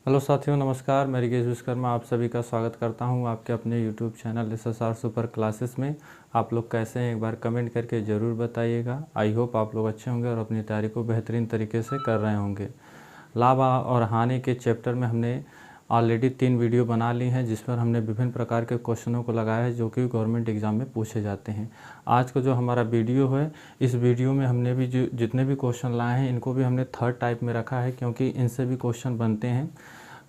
Hello साथियों, नमस्कार। मैं रिकेश विश्वकर्मा आप सभी का स्वागत करता हूं आपके अपने YouTube channel SSR super classes में। आप लोग कैसे हैं, एक बार कमेंट करके ज़रूर बताइएगा। आई होप आप लोग अच्छे होंगे और अपनी तैयारी को बेहतरीन तरीके से कर रहे होंगे। लाभ और हानि के चैप्टर में हमने ऑलरेडी 3 वीडियो बना ली हैं, जिस पर हमने विभिन्न प्रकार के क्वेश्चनों को लगाया है जो कि गवर्नमेंट एग्जाम में पूछे जाते हैं। आज का जो हमारा वीडियो है, इस वीडियो में हमने भी जो जितने भी क्वेश्चन लाए हैं इनको भी हमने थर्ड टाइप में रखा है, क्योंकि इनसे भी क्वेश्चन बनते हैं।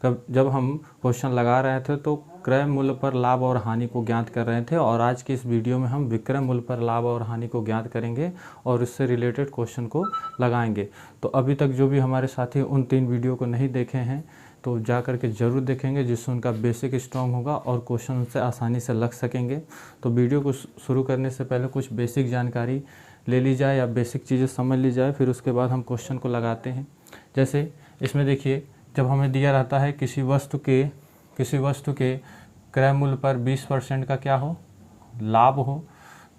जब हम क्वेश्चन लगा रहे थे तो क्रय मूल्य पर लाभ और हानि को ज्ञात कर रहे थे, और आज की इस वीडियो में हम विक्रय मूल्य पर लाभ और हानि को ज्ञात करेंगे और इससे रिलेटेड क्वेश्चन को लगाएंगे। तो अभी तक जो भी हमारे साथी उन 3 वीडियो को नहीं देखे हैं तो जा कर के ज़रूर देखेंगे, जिससे उनका बेसिक स्ट्रॉन्ग होगा और क्वेश्चन उनसे आसानी से लग सकेंगे। तो वीडियो को शुरू करने से पहले कुछ बेसिक जानकारी ले ली जाए या बेसिक चीज़ें समझ ली जाए, फिर उसके बाद हम क्वेश्चन को लगाते हैं। जैसे इसमें देखिए, जब हमें दिया रहता है किसी वस्तु के क्रय मूल्य पर 20% का क्या हो, लाभ हो,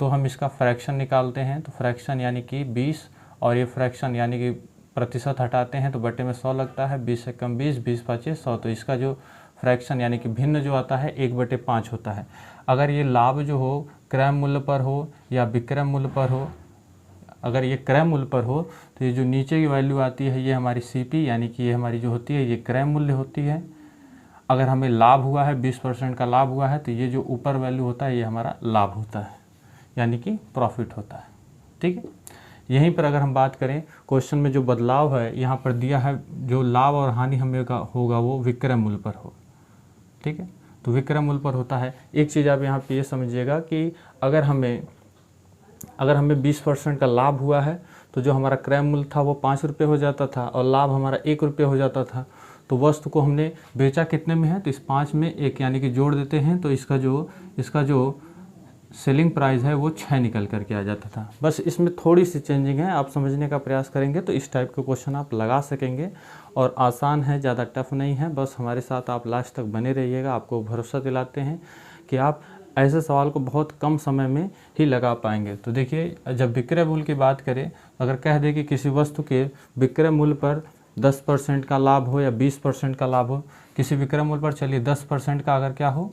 तो हम इसका फ्रैक्शन निकालते हैं। तो फ्रैक्शन यानी कि 20 और ये फ्रैक्शन यानी कि प्रतिशत हटाते हैं तो बटे में 100 लगता है। 20 से कम 20, 20 25 100, तो इसका जो फ्रैक्शन यानी कि भिन्न जो आता है 1/5 होता है। अगर ये लाभ जो हो क्रय मूल्य पर हो या विक्रय मूल्य पर हो, अगर ये क्रय मूल्य पर हो तो ये जो नीचे की वैल्यू आती है ये हमारी CP यानी कि ये हमारी जो होती है ये क्रय मूल्य होती है। अगर हमें लाभ हुआ है 20% का लाभ हुआ है तो ये जो ऊपर वैल्यू होता है ये हमारा लाभ होता है, यानी कि प्रॉफिट होता है। ठीक है, यहीं पर अगर हम बात करें क्वेश्चन में जो बदलाव है यहाँ पर दिया है, जो लाभ और हानि हमें का होगा वो विक्रय मूल्य पर हो। ठीक है, तो विक्रय मूल्य पर होता है। एक चीज़ आप यहाँ पे ये समझिएगा कि अगर हमें 20% का लाभ हुआ है तो जो हमारा क्रय मूल्य था वो 5 रुपये हो जाता था और लाभ हमारा 1 रुपये हो जाता था। तो वस्तु को हमने बेचा कितने में है, तो इस 5 में 1 यानी कि जोड़ देते हैं तो इसका जो सेलिंग प्राइस है वो 6 निकल करके आ जाता था। बस इसमें थोड़ी सी चेंजिंग है, आप समझने का प्रयास करेंगे तो इस टाइप के क्वेश्चन आप लगा सकेंगे और आसान है, ज़्यादा टफ नहीं है। बस हमारे साथ आप लास्ट तक बने रहिएगा, आपको भरोसा दिलाते हैं कि आप ऐसे सवाल को बहुत कम समय में ही लगा पाएंगे। तो देखिए, जब विक्रय मूल्य की बात करें, अगर कह दें कि किसी वस्तु के विक्रय मूल्य पर 10% का लाभ हो या 20% का लाभ हो, किसी विक्रय मूल्य पर चलिए 10% का अगर क्या हो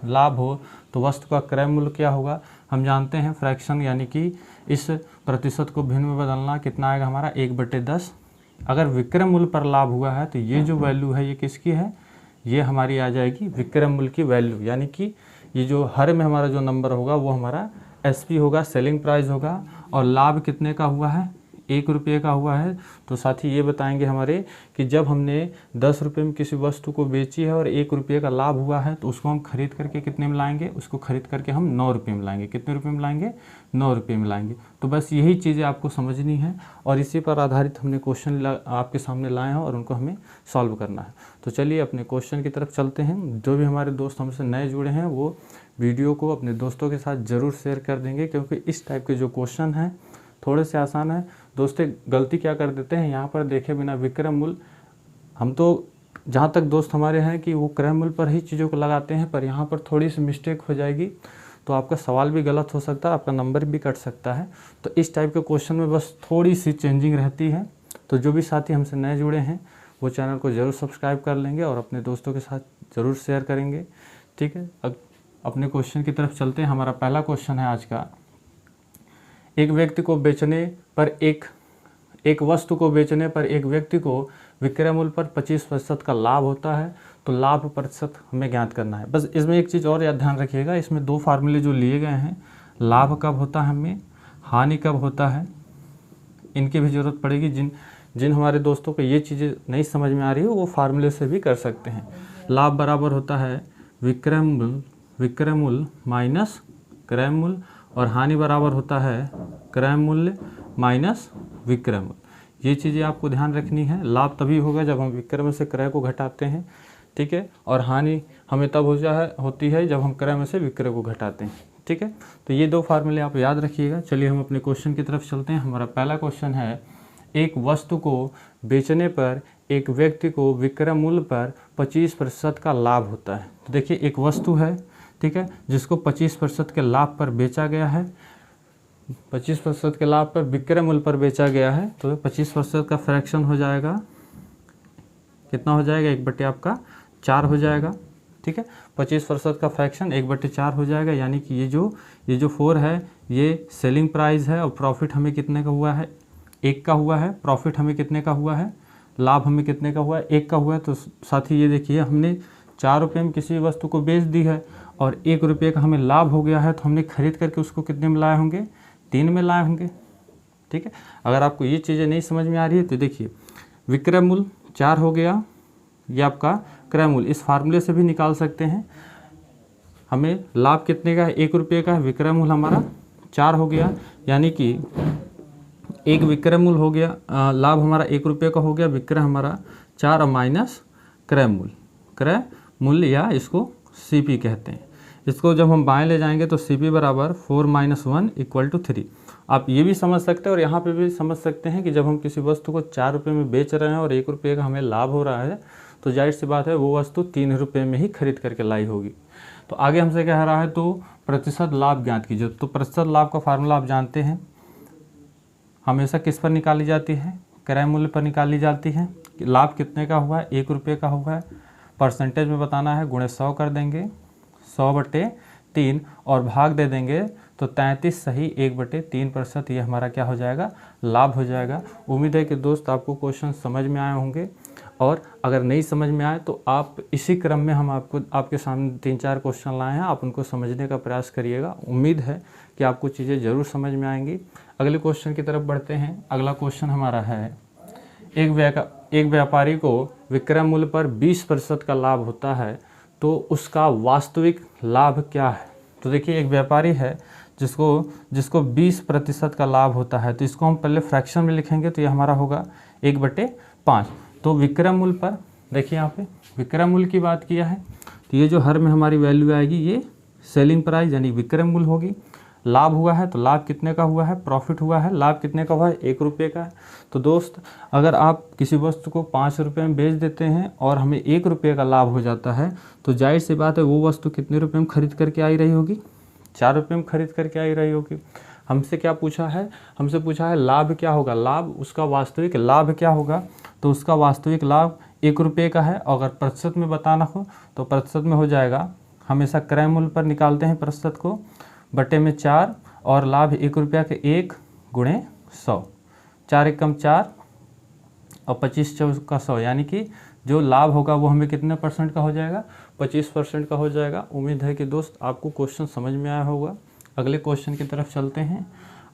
लाभ हो तो वस्तु का क्रय मूल्य क्या होगा, हम जानते हैं फ्रैक्शन यानी कि इस प्रतिशत को भिन्न में बदलना, कितना आएगा हमारा 1/10। अगर विक्रय मूल्य पर लाभ हुआ है तो ये जो वैल्यू है ये किसकी है, ये हमारी आ जाएगी विक्रय मूल्य की वैल्यू, यानी कि ये जो हर में हमारा जो नंबर होगा वो हमारा SP होगा, सेलिंग प्राइस होगा। और लाभ कितने का हुआ है, 1 रुपये का हुआ है। तो साथी ये बताएंगे हमारे कि जब हमने 10 रुपये में किसी वस्तु को बेची है और 1 रुपये का लाभ हुआ है तो उसको हम खरीद करके कितने में लाएंगे, उसको खरीद करके हम 9 रुपये में लाएंगे। कितने रुपये में लाएंगे, 9 रुपये में लाएंगे। तो बस यही चीज़ें आपको समझनी है और इसी पर आधारित हमने क्वेश्चन आपके सामने लाए हैं और उनको हमें सॉल्व करना है। तो चलिए अपने क्वेश्चन की तरफ चलते हैं। जो भी हमारे दोस्त हमसे नए जुड़े हैं वो वीडियो को अपने दोस्तों के साथ ज़रूर शेयर कर देंगे, क्योंकि इस टाइप के जो क्वेश्चन हैं थोड़े से आसान है। दोस्तों गलती क्या कर देते हैं, यहाँ पर देखे बिना विक्रय मूल्य, हम तो जहाँ तक दोस्त हमारे हैं कि वो क्रय मूल्य पर ही चीज़ों को लगाते हैं, पर यहाँ पर थोड़ी सी मिस्टेक हो जाएगी तो आपका सवाल भी गलत हो सकता है, आपका नंबर भी कट सकता है। तो इस टाइप के क्वेश्चन में बस थोड़ी सी चेंजिंग रहती है। तो जो भी साथी हमसे नए जुड़े हैं वो चैनल को ज़रूर सब्सक्राइब कर लेंगे और अपने दोस्तों के साथ ज़रूर शेयर करेंगे। ठीक है, अब अपने क्वेश्चन की तरफ चलते हैं। हमारा पहला क्वेश्चन है आज का, एक व्यक्ति को बेचने पर एक वस्तु को बेचने पर एक व्यक्ति को विक्रय मूल्य पर 25% का लाभ होता है, तो लाभ प्रतिशत हमें ज्ञात करना है। बस इसमें एक चीज़ और ध्यान रखिएगा, इसमें 2 फार्मूले जो लिए गए हैं, लाभ कब होता है हमें, हानि कब होता है, इनकी भी ज़रूरत पड़ेगी। जिन हमारे दोस्तों को ये चीज़ें नहीं समझ में आ रही हो वो फार्मूले से भी कर सकते हैं। लाभ बराबर होता है विक्रय मूल्य माइनस क्रय मूल्य, और हानि बराबर होता है क्रय मूल्य माइनस विक्रय मूल्य। ये चीज़ें आपको ध्यान रखनी है। लाभ तभी होगा जब हम विक्रय में से क्रय को घटाते हैं, ठीक है, और हानि हमें तब होती है जब हम क्रय में से विक्रय को घटाते हैं। ठीक है, तो ये 2 फार्मूले आप याद रखिएगा। चलिए हम अपने क्वेश्चन की तरफ चलते हैं। हमारा पहला क्वेश्चन है, एक वस्तु को बेचने पर एक व्यक्ति को विक्रय मूल्य पर 25% का लाभ होता है। तो देखिए एक वस्तु है, ठीक है, जिसको 25% के लाभ पर बेचा गया है, 25% के लाभ पर विक्रय मूल्य पर बेचा गया है, तो 25% का फ्रैक्शन हो जाएगा कितना हो जाएगा, 1/4 आपका 4 हो जाएगा। ठीक है, 25% का फ्रैक्शन 1/4 हो जाएगा, यानी कि ये जो 4 है ये सेलिंग प्राइस है और प्रॉफिट हमें कितने का हुआ है, 1 का हुआ है। प्रॉफिट हमें कितने का हुआ है, लाभ हमें कितने का हुआ है, 1 का हुआ है। तो साथी ये देखिए हमने 4 रुपये में किसी वस्तु को बेच दी है और 1 रुपये का हमें लाभ हो गया है, तो हमने खरीद करके उसको कितने में लाए होंगे, 3 में लाए होंगे। ठीक है, अगर आपको ये चीज़ें नहीं समझ में आ रही है तो देखिए विक्रय मूल्य 4 हो गया, ये आपका क्रय मूल्य, इस फार्मूले से भी निकाल सकते हैं। हमें लाभ कितने का है, 1 रुपये का है, विक्रय मूल्य हमारा 4 हो गया, यानी कि एक विक्रय मूल्य हो गया, लाभ हमारा 1 रुपये का हो गया, विक्रय हमारा 4 और माइनस क्रय मूल्य या इसको सीपी कहते हैं। इसको जब हम बाएं ले जाएंगे तो सीपी बराबर 4 - 1 = 3। आप ये भी समझ सकते हैं और यहाँ पे भी समझ सकते हैं कि जब हम किसी वस्तु को 4 रुपये में बेच रहे हैं और 1 रुपये का हमें लाभ हो रहा है, तो जाहिर सी बात है वो वस्तु 3 रुपये में ही खरीद करके लाई होगी। तो आगे हमसे कह रहा है तो प्रतिशत लाभ ज्ञात कीजिए। तो प्रतिशत लाभ का फार्मूला आप जानते हैं, हमेशा किस पर निकाली जाती है, क्रय मूल्य पर निकाली जाती है। लाभ कितने का हुआ है, 1 रुपये का हुआ है, परसेंटेज में बताना है, गुणे 100 कर देंगे, 100/3 और भाग दे देंगे तो 33 सही 1/3%, ये हमारा क्या हो जाएगा, लाभ हो जाएगा। उम्मीद है कि दोस्त आपको क्वेश्चन समझ में आए होंगे, और अगर नहीं समझ में आए तो आप इसी क्रम में हम आपके सामने 3-4 क्वेश्चन लाए हैं, आप उनको समझने का प्रयास करिएगा। उम्मीद है कि आपको चीज़ें ज़रूर समझ में आएंगी। अगले क्वेश्चन की तरफ बढ़ते हैं। अगला क्वेश्चन हमारा है, एक व्यापारी को विक्रय मूल्य पर 20% का लाभ होता है, तो उसका वास्तविक लाभ क्या है। तो देखिए एक व्यापारी है जिसको 20% का लाभ होता है, तो इसको हम पहले फ्रैक्शन में लिखेंगे, तो ये हमारा होगा 1/5। तो विक्रय मूल्य पर देखिए यहाँ पे विक्रय मूल्य की बात किया है, तो ये जो हर में हमारी वैल्यू आएगी ये सेलिंग प्राइस यानी विक्रय मूल्य होगी। लाभ हुआ है तो लाभ कितने का हुआ है, प्रॉफिट हुआ है, लाभ कितने का हुआ है, 1 रुपये का है। तो दोस्त अगर आप किसी वस्तु को 5 रुपये में बेच देते हैं और हमें 1 रुपये का लाभ हो जाता है, तो जाहिर सी बात है वो वस्तु कितने रुपये में खरीद करके आई रही होगी, 4 रुपये में खरीद करके आई रही होगी। हमसे क्या पूछा है, हमसे पूछा है लाभ क्या होगा, लाभ उसका वास्तविक लाभ क्या होगा, तो उसका वास्तविक लाभ 1 रुपये का है। अगर प्रतिशत में बताना हो तो प्रतिशत में हो जाएगा, हमेशा क्रय मूल्य पर निकालते हैं प्रतिशत को, बटे में 4 और लाभ 1 रुपया के 1 गुणे 100, 4 एकम 4 और 25 चौका 100, यानी कि जो लाभ होगा वो हमें कितने % का हो जाएगा, 25% का हो जाएगा। उम्मीद है कि दोस्त आपको क्वेश्चन समझ में आया होगा। अगले क्वेश्चन की तरफ चलते हैं।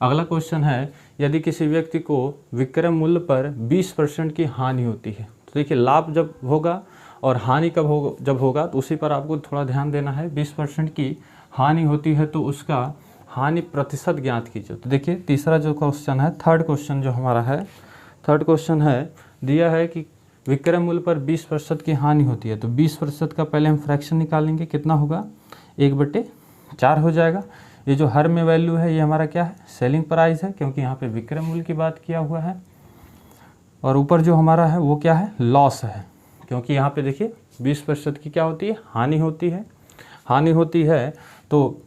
अगला क्वेश्चन है, यदि किसी व्यक्ति को विक्रय मूल्य पर 20% की हानि होती है। तो देखिए लाभ जब होगा और हानि जब होगा तो उसी पर आपको थोड़ा ध्यान देना है। 20% की हानि होती है तो उसका हानि प्रतिशत ज्ञात कीजिए। तो देखिए तीसरा जो क्वेश्चन है, थर्ड क्वेश्चन जो हमारा है, थर्ड क्वेश्चन है, दिया है कि विक्रय मूल्य पर 20% की हानि होती है, तो 20% का पहले हम फ्रैक्शन निकालेंगे, कितना होगा, 1/4 हो जाएगा। ये जो हर में वैल्यू है ये हमारा क्या है, सेलिंग प्राइस है, क्योंकि यहाँ पे विक्रय मूल्य की बात किया हुआ है। और ऊपर जो हमारा है वो क्या है, लॉस है, क्योंकि यहाँ पे देखिए 20% की क्या होती है, हानि होती है। हानि होती है तो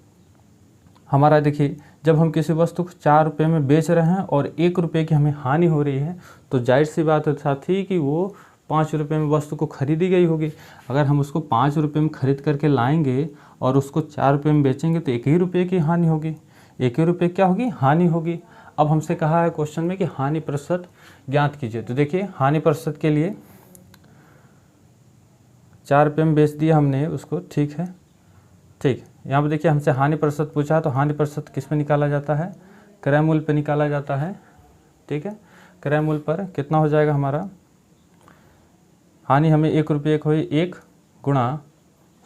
हमारा देखिए जब हम किसी वस्तु को 4 रुपये में बेच रहे हैं और 1 रुपये की हमें हानि हो रही है, तो जाहिर सी बात है साथी कि वो 5 रुपये में वस्तु को खरीदी गई होगी। अगर हम उसको 5 रुपये में खरीद करके लाएंगे और उसको 4 रुपये में बेचेंगे तो 1 ही रुपये की हानि होगी, 1 ही रुपये क्या होगी, हानि होगी। अब हमसे कहा है क्वेश्चन में कि हानि प्रतिशत ज्ञात कीजिए। तो देखिए हानि प्रतिशत के लिए 4 रुपये में बेच दिया हमने उसको, ठीक है, ठीक। यहाँ पर देखिए हमसे हानि प्रतिशत पूछा, तो हानि प्रतिशत किस में निकाला जाता है, क्रय मूल्य पे निकाला जाता है, ठीक है। क्रय मूल्य पर कितना हो जाएगा हमारा, हानि हमें 1 रुपये को हुई, 1 गुणा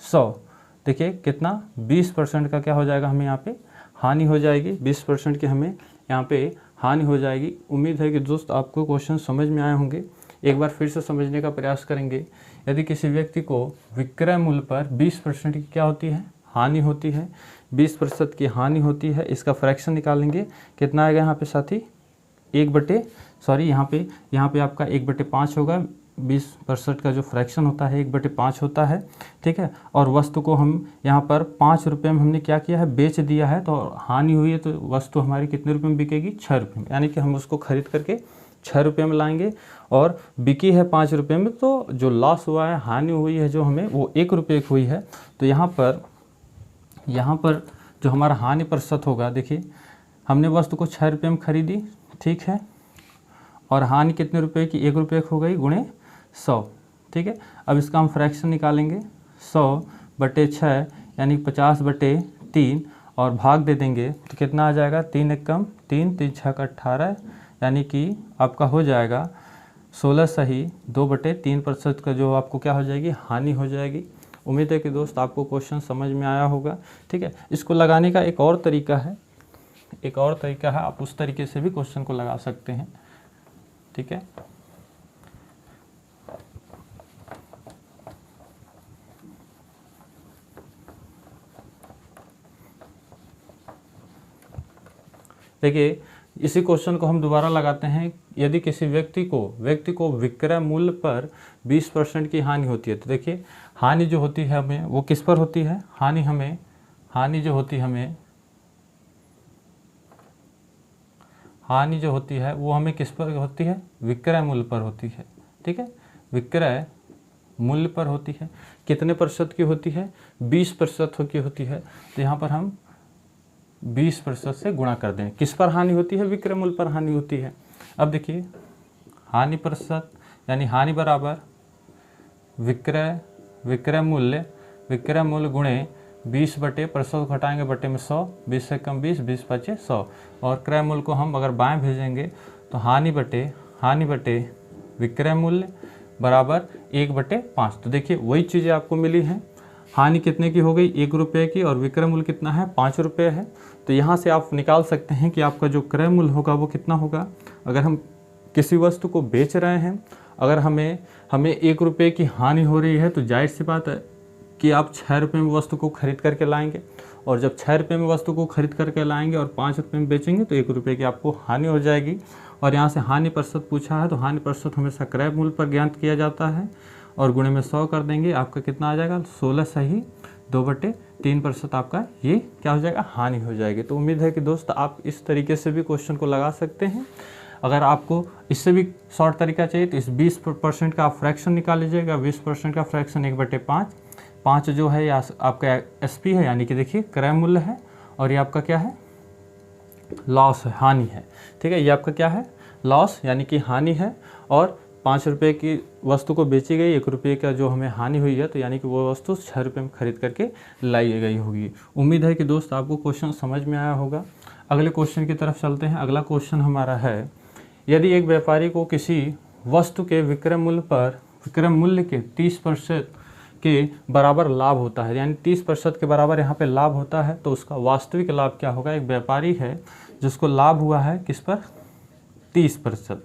100, देखिए कितना 20% का क्या हो जाएगा, हमें यहाँ पे हानि हो जाएगी, 20% की हमें यहाँ पे हानि हो जाएगी। उम्मीद है कि दोस्त आपको क्वेश्चन समझ में आए होंगे। एक बार फिर से समझने का प्रयास करेंगे। यदि किसी व्यक्ति को विक्रय मूल्य पर 20% की क्या होती है, हानि होती है, 20% की हानि होती है, इसका फ्रैक्शन निकालेंगे, कितना आएगा यहाँ पे साथी, यहाँ पे आपका 1/5 होगा, 20% का जो फ्रैक्शन होता है 1/5 होता है, ठीक है। और वस्तु को हम यहाँ पर 5 रुपये में हमने क्या किया है, बेच दिया है, तो हानि हुई है, तो वस्तु हमारी कितने रुपये में बिकेगी, 6 रुपये में, यानी कि हम उसको खरीद करके 6 रुपये में लाएंगे और बिकी है 5 रुपये में, तो जो लॉस हुआ है, हानि हुई है जो हमें, वो 1 रुपये की हुई है। तो यहाँ पर जो हमारा हानि प्रतिशत होगा, देखिए हमने वस्तु को 6 रुपये में खरीदी, ठीक है, और हानि कितने रुपए की, 1 रुपये की हो गई गुणे 100, ठीक है। अब इसका हम फ्रैक्शन निकालेंगे, 100/6 यानी 50/3 और भाग दे देंगे तो कितना आ जाएगा, 3 एक कम 3, 3 6 का 18, यानी कि आपका हो जाएगा 16 सही 2/3% का जो आपको क्या हो जाएगी, हानि हो जाएगी। उम्मीद है कि दोस्त आपको क्वेश्चन समझ में आया होगा, ठीक है। इसको लगाने का एक और तरीका है, आप उस तरीके से भी क्वेश्चन को लगा सकते हैं, ठीक है। देखिए इसी क्वेश्चन को हम दोबारा लगाते हैं। यदि किसी व्यक्ति को विक्रय मूल्य पर 20% की हानि होती है, तो देखिए हानि जो होती है हमें वो किस पर होती है, हानि जो होती है वो हमें किस पर होती है, विक्रय मूल्य पर होती है, ठीक है, विक्रय मूल्य पर होती है। कितने प्रतिशत की होती है, 20% की होती है। तो यहाँ पर हम 20% से गुणा कर दें। किस पर हानि होती है, विक्रय मूल्य पर हानि होती है। अब देखिए हानि प्रतिशत यानी हानि बराबर विक्रय मूल्य गुणे 20/% घटाएंगे बटे में 100, 20 से कम 20, 20 बचे 100, और क्रय मूल्य को हम अगर बाएं भेजेंगे तो हानि बटे विक्रय मूल्य बराबर 1/5। तो देखिए वही चीज़ें आपको मिली हैं। हानि कितने की हो गई, 1 रुपये की, और विक्रय मूल्य कितना है, 5 रुपये है। तो यहाँ से आप निकाल सकते हैं कि आपका जो क्रय मूल्य होगा वो कितना होगा। अगर हम किसी वस्तु को बेच रहे हैं, अगर हमें 1 रुपये की हानि हो रही है, तो जाहिर सी बात है कि आप 6 रुपये में वस्तु को खरीद करके लाएंगे, और जब 6 रुपये में वस्तु को खरीद करके लाएंगे और 5 रुपये में बेचेंगे तो 1 रुपये की आपको हानि हो जाएगी। और यहाँ से हानि प्रतिशत पूछा है, तो हानि प्रतिशत हमेशा क्रय मूल्य पर ज्ञात किया जाता है, और गुणे में 100 कर देंगे, आपका कितना आ जाएगा, 16 सही 2/3% आपका ये क्या हो जाएगा, हानि हो जाएगी। तो उम्मीद है कि दोस्त आप इस तरीके से भी क्वेश्चन को लगा सकते हैं। अगर आपको इससे भी शॉर्ट तरीका चाहिए तो इस 20% का आप फ्रैक्शन निकाल लीजिएगा। 20% का फ्रैक्शन 1/5, 5 जो है या आपका SP है, यानी कि देखिए क्रय मूल्य है, और ये आपका क्या है, लॉस है, हानि है, ठीक है। ये आपका क्या है, लॉस यानी कि हानि है, और 5 रुपये की वस्तु को बेची गई, 1 रुपये का जो हमें हानि हुई है, तो यानी कि वो वस्तु 6 रुपये में खरीद करके लाई गई होगी। उम्मीद है कि दोस्त आपको क्वेश्चन समझ में आया होगा। अगले क्वेश्चन की तरफ चलते हैं। अगला क्वेश्चन हमारा है, यदि एक व्यापारी को किसी वस्तु के विक्रय मूल्य के 30% के बराबर लाभ होता है, यानी 30% के बराबर यहाँ पे लाभ होता है, तो उसका वास्तविक लाभ क्या होगा। एक व्यापारी है जिसको लाभ हुआ है किस पर, 30%,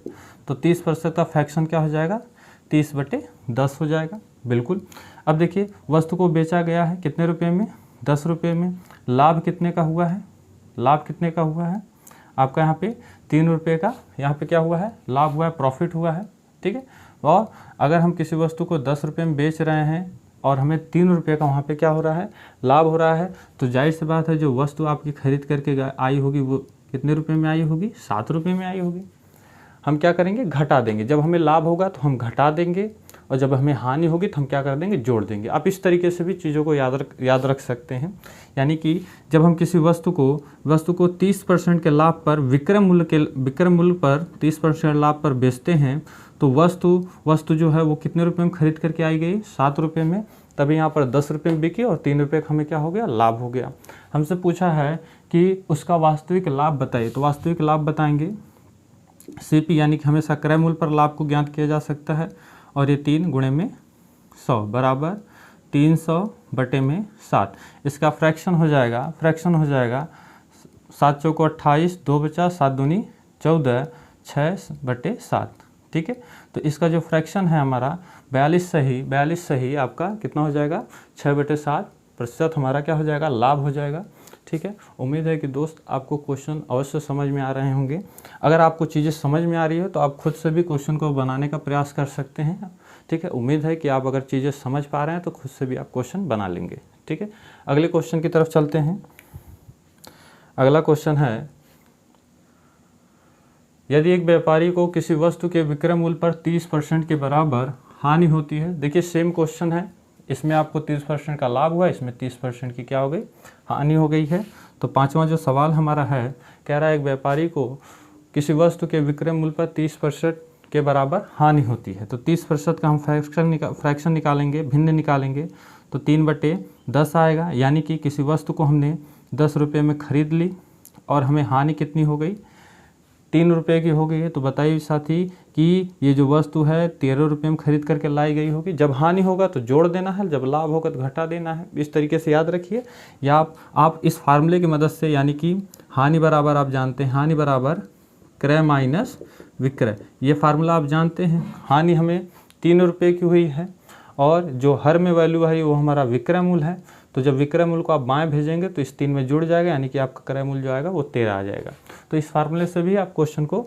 तो 30% का फ्रैक्शन क्या हो जाएगा, 30/10 हो जाएगा, बिल्कुल। अब देखिए वस्तु को बेचा गया है कितने रुपये में, 10 रुपये में। लाभ कितने का हुआ है, आपका यहाँ पे 3 रुपये का यहाँ पे क्या हुआ है, लाभ हुआ है, प्रॉफिट हुआ है, ठीक है। और अगर हम किसी वस्तु को 10 रुपये में बेच रहे हैं और हमें 3 रुपये का वहाँ पे क्या हो रहा है, लाभ हो रहा है, तो जाहिर सी बात है जो वस्तु आपकी खरीद करके आई होगी वो कितने रुपये में आई होगी, 7 रुपये में आई होगी। हम क्या करेंगे, घटा देंगे। जब हमें लाभ होगा तो हम घटा देंगे, और जब हमें हानि होगी तो हम क्या कर देंगे, जोड़ देंगे। आप इस तरीके से भी चीज़ों को याद रख सकते हैं। यानी कि जब हम किसी वस्तु को 30% के लाभ पर विक्रय मूल्य पर 30% लाभ पर बेचते हैं, तो वस्तु जो है वो कितने रुपए में खरीद करके आई गई, 7 रुपये में। तभी यहाँ पर 10 रुपये में बिकी और 3 रुपये का हमें क्या हो गया, लाभ हो गया। हमसे पूछा है कि उसका वास्तविक लाभ बताइए, तो वास्तविक लाभ बताएंगे CP, यानी कि हमेशा क्रय मूल्य पर लाभ को ज्ञात किया जा सकता है, और ये 3 गुणे में 100 बराबर 300/7। इसका फ्रैक्शन हो जाएगा 7 चौको 28, 2 बचा, 7 दूनी 14, 6/7, ठीक है। तो इसका जो फ्रैक्शन है हमारा 42 सही आपका कितना हो जाएगा, 6/7% हमारा क्या हो जाएगा, लाभ हो जाएगा, ठीक है। उम्मीद है कि दोस्त आपको क्वेश्चन अवश्य समझ में आ रहे होंगे। अगर आपको चीज़ें समझ में आ रही है तो आप खुद से भी क्वेश्चन को बनाने का प्रयास कर सकते हैं, ठीक है। उम्मीद है कि आप अगर चीज़ें समझ पा रहे हैं तो खुद से भी आप क्वेश्चन बना लेंगे, ठीक है। अगले क्वेश्चन की तरफ चलते हैं। अगला क्वेश्चन है, यदि एक व्यापारी को किसी वस्तु के विक्रय मूल्य पर 30% के बराबर हानि होती है, देखिए सेम क्वेश्चन है, इसमें आपको 30% का लाभ हुआ, इसमें 30% की क्या हो गई, हानि हो गई है। तो पांचवा जो सवाल हमारा है, कह रहा है एक व्यापारी को किसी वस्तु के विक्रय मूल्य पर 30% के बराबर हानि होती है। तो 30% का हम फ्रैक्शन निकालेंगे, भिन्न निकालेंगे, तो 3/10 आएगा। यानी कि किसी वस्तु को हमने 10 रुपये में खरीद ली और हमें हानि कितनी हो गई, 3 रुपये की हो गई है। तो बताइए साथी कि ये जो वस्तु है 13 रुपये में खरीद करके लाई गई होगी। जब हानि होगा तो जोड़ देना है, जब लाभ होगा तो घटा देना है। इस तरीके से याद रखिए, या आप इस फार्मूले की मदद से, यानी कि हानि बराबर आप जानते हैं, हानि बराबर क्रय माइनस विक्रय, ये फार्मूला आप जानते हैं। हानि हमें 3 रुपये की हुई है और जो हर में वैल्यू है वो हमारा विक्रय मूल्य है। तो जब विक्रय मूल्य को आप बाएं भेजेंगे तो इस 3 में जुड़ जाएगा, यानी कि आपका क्रय मूल्य जो आएगा वो 13 आ जाएगा। तो इस फार्मूले से भी आप क्वेश्चन को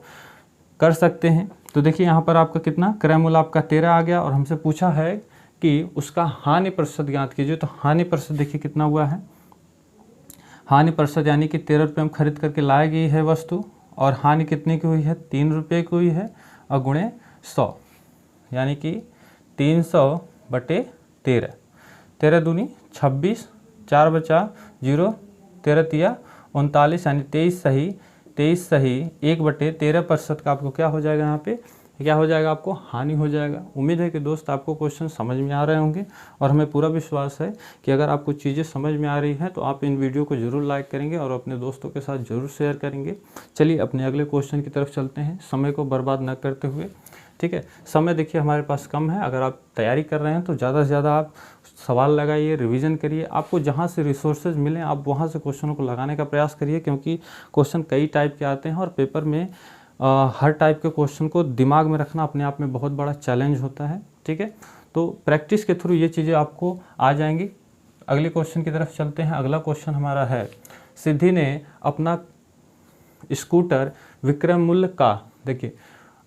कर सकते हैं। तो देखिए यहाँ पर आपका कितना क्रय मूल्य आपका 13 आ गया और हमसे पूछा है कि उसका हानि प्रतिशत ज्ञात कीजिए। तो हानि प्रतिशत देखिए कितना हुआ है, हानि प्रतिशत यानी कि 13 रुपये में खरीद करके लाई गई है वस्तु और हानि कितने की हुई है, 3 रुपये की हुई है और गुणे 100, यानी कि 300/13, 13 दूनी 26, 4 बचा 0, 13 तिया 39, यानी 23 सही 1/13% का आपको क्या हो जाएगा, यहाँ पे क्या हो जाएगा, आपको हानि हो जाएगा। उम्मीद है कि दोस्त आपको क्वेश्चन समझ में आ रहे होंगे और हमें पूरा विश्वास है कि अगर आपको चीज़ें समझ में आ रही हैं तो आप इन वीडियो को ज़रूर लाइक करेंगे और अपने दोस्तों के साथ ज़रूर शेयर करेंगे। चलिए अपने अगले क्वेश्चन की तरफ चलते हैं, समय को बर्बाद न करते हुए। ठीक है, समय देखिए हमारे पास कम है, अगर आप तैयारी कर रहे हैं तो ज़्यादा से ज़्यादा आप सवाल लगाइए, रिवीजन करिए, आपको जहाँ से रिसोर्सेज मिलें आप वहाँ से क्वेश्चनों को लगाने का प्रयास करिए, क्योंकि क्वेश्चन कई टाइप के आते हैं और पेपर में हर टाइप के क्वेश्चन को दिमाग में रखना अपने आप में बहुत बड़ा चैलेंज होता है। ठीक है, तो प्रैक्टिस के थ्रू ये चीज़ें आपको आ जाएंगी। अगले क्वेश्चन की तरफ चलते हैं। अगला क्वेश्चन हमारा है, सिद्धि ने अपना स्कूटर विक्रय मूल्य का, देखिए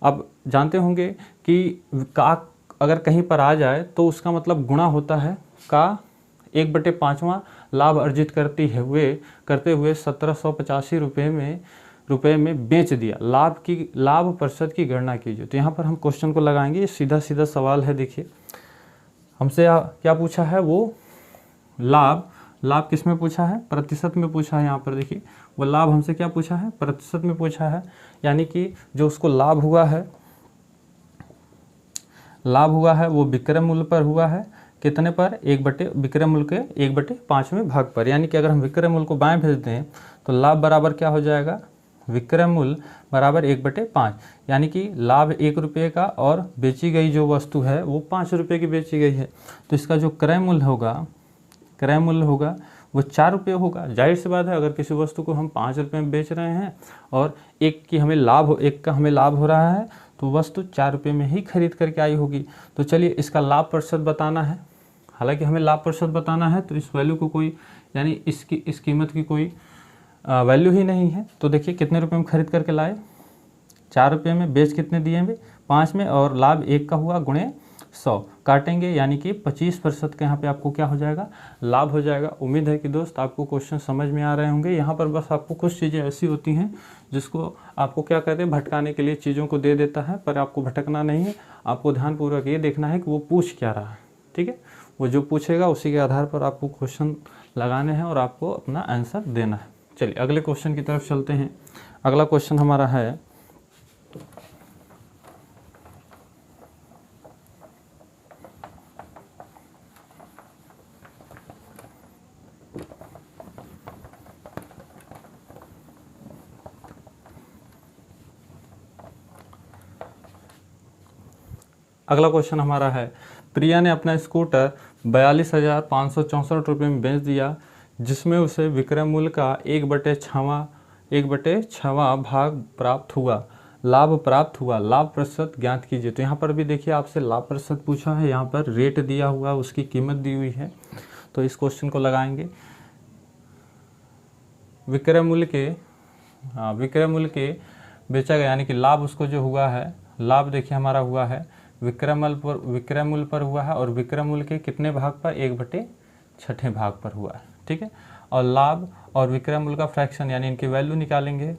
अब जानते होंगे कि का अगर कहीं पर आ जाए तो उसका मतलब गुणा होता है का 1/5वां लाभ अर्जित करते हुए 1785 रुपये में बेच दिया। लाभ प्रतिशत की गणना कीजिए। तो यहाँ पर हम क्वेश्चन को लगाएंगे, ये सीधा सवाल है। देखिए हमसे क्या पूछा है, वो लाभ किस में पूछा है, प्रतिशत में पूछा है। यहाँ पर देखिए वो लाभ हमसे क्या पूछा है, प्रतिशत में पूछा है, यानी कि जो उसको लाभ हुआ है वो विक्रय मूल्य पर हुआ है, कितने पर, विक्रय मूल्य के 1/5वें भाग पर। यानी कि अगर हम विक्रय मूल्य को बाएं भेज दें तो लाभ बराबर क्या हो जाएगा, विक्रय मूल्य बराबर 1/5, यानी कि लाभ 1 रुपये का और बेची गई जो वस्तु है वो 5 रुपये की बेची गई है। तो इसका जो क्रय मूल्य होगा वो 4 रुपये होगा। जाहिर सी बात है, अगर किसी वस्तु को हम 5 रुपये में बेच रहे हैं और एक का हमें लाभ हो रहा है तो वस्तु 4 रुपये में ही खरीद करके आई होगी। तो चलिए इसका लाभ प्रतिशत बताना है। हालांकि हमें लाभ प्रतिशत बताना है तो इस वैल्यू को कोई, यानी इस कीमत की कोई वैल्यू ही नहीं है। तो देखिए कितने रुपए में खरीद करके लाए, 4 रुपये में, बेच कितने दिए हैं, 5 में, और लाभ 1 का हुआ, गुणे 100 काटेंगे, यानी कि 25% का यहाँ पे आपको क्या हो जाएगा, लाभ हो जाएगा। उम्मीद है कि दोस्त आपको क्वेश्चन समझ में आ रहे होंगे। यहाँ पर बस आपको कुछ चीज़ें ऐसी होती हैं जिसको आपको क्या कहते हैं, भटकाने के लिए चीज़ों को दे देता है, पर आपको भटकना नहीं है। आपको ध्यानपूर्वक ये देखना है कि वो पूछ क्या रहा है। ठीक है, वो जो पूछेगा उसी के आधार पर आपको क्वेश्चन लगाने हैं और आपको अपना आंसर देना है। चलिए अगले क्वेश्चन की तरफ चलते हैं। अगला क्वेश्चन हमारा है, प्रिया ने अपना स्कूटर 42,564 रुपये में बेच दिया, जिसमें उसे विक्रय मूल्य का 1/6वां भाग प्राप्त हुआ। लाभ प्राप्त हुआ, लाभ प्रतिशत ज्ञात कीजिए। तो यहाँ पर भी देखिए आपसे लाभ प्रतिशत पूछा है, यहाँ पर रेट दिया हुआ, उसकी कीमत दी हुई है। तो इस क्वेश्चन को लगाएंगे, विक्रय मूल्य के बेचा गया, यानी कि लाभ उसको जो हुआ है, लाभ देखिए हमारा हुआ है विक्रय मूल्य पर हुआ है और विक्रय मूल्य के कितने भाग पर, 1/6 भाग पर हुआ है। ठीक है, और लाभ और विक्रय मूल्य का फ्रैक्शन, यानी इनकी वैल्यू निकालेंगे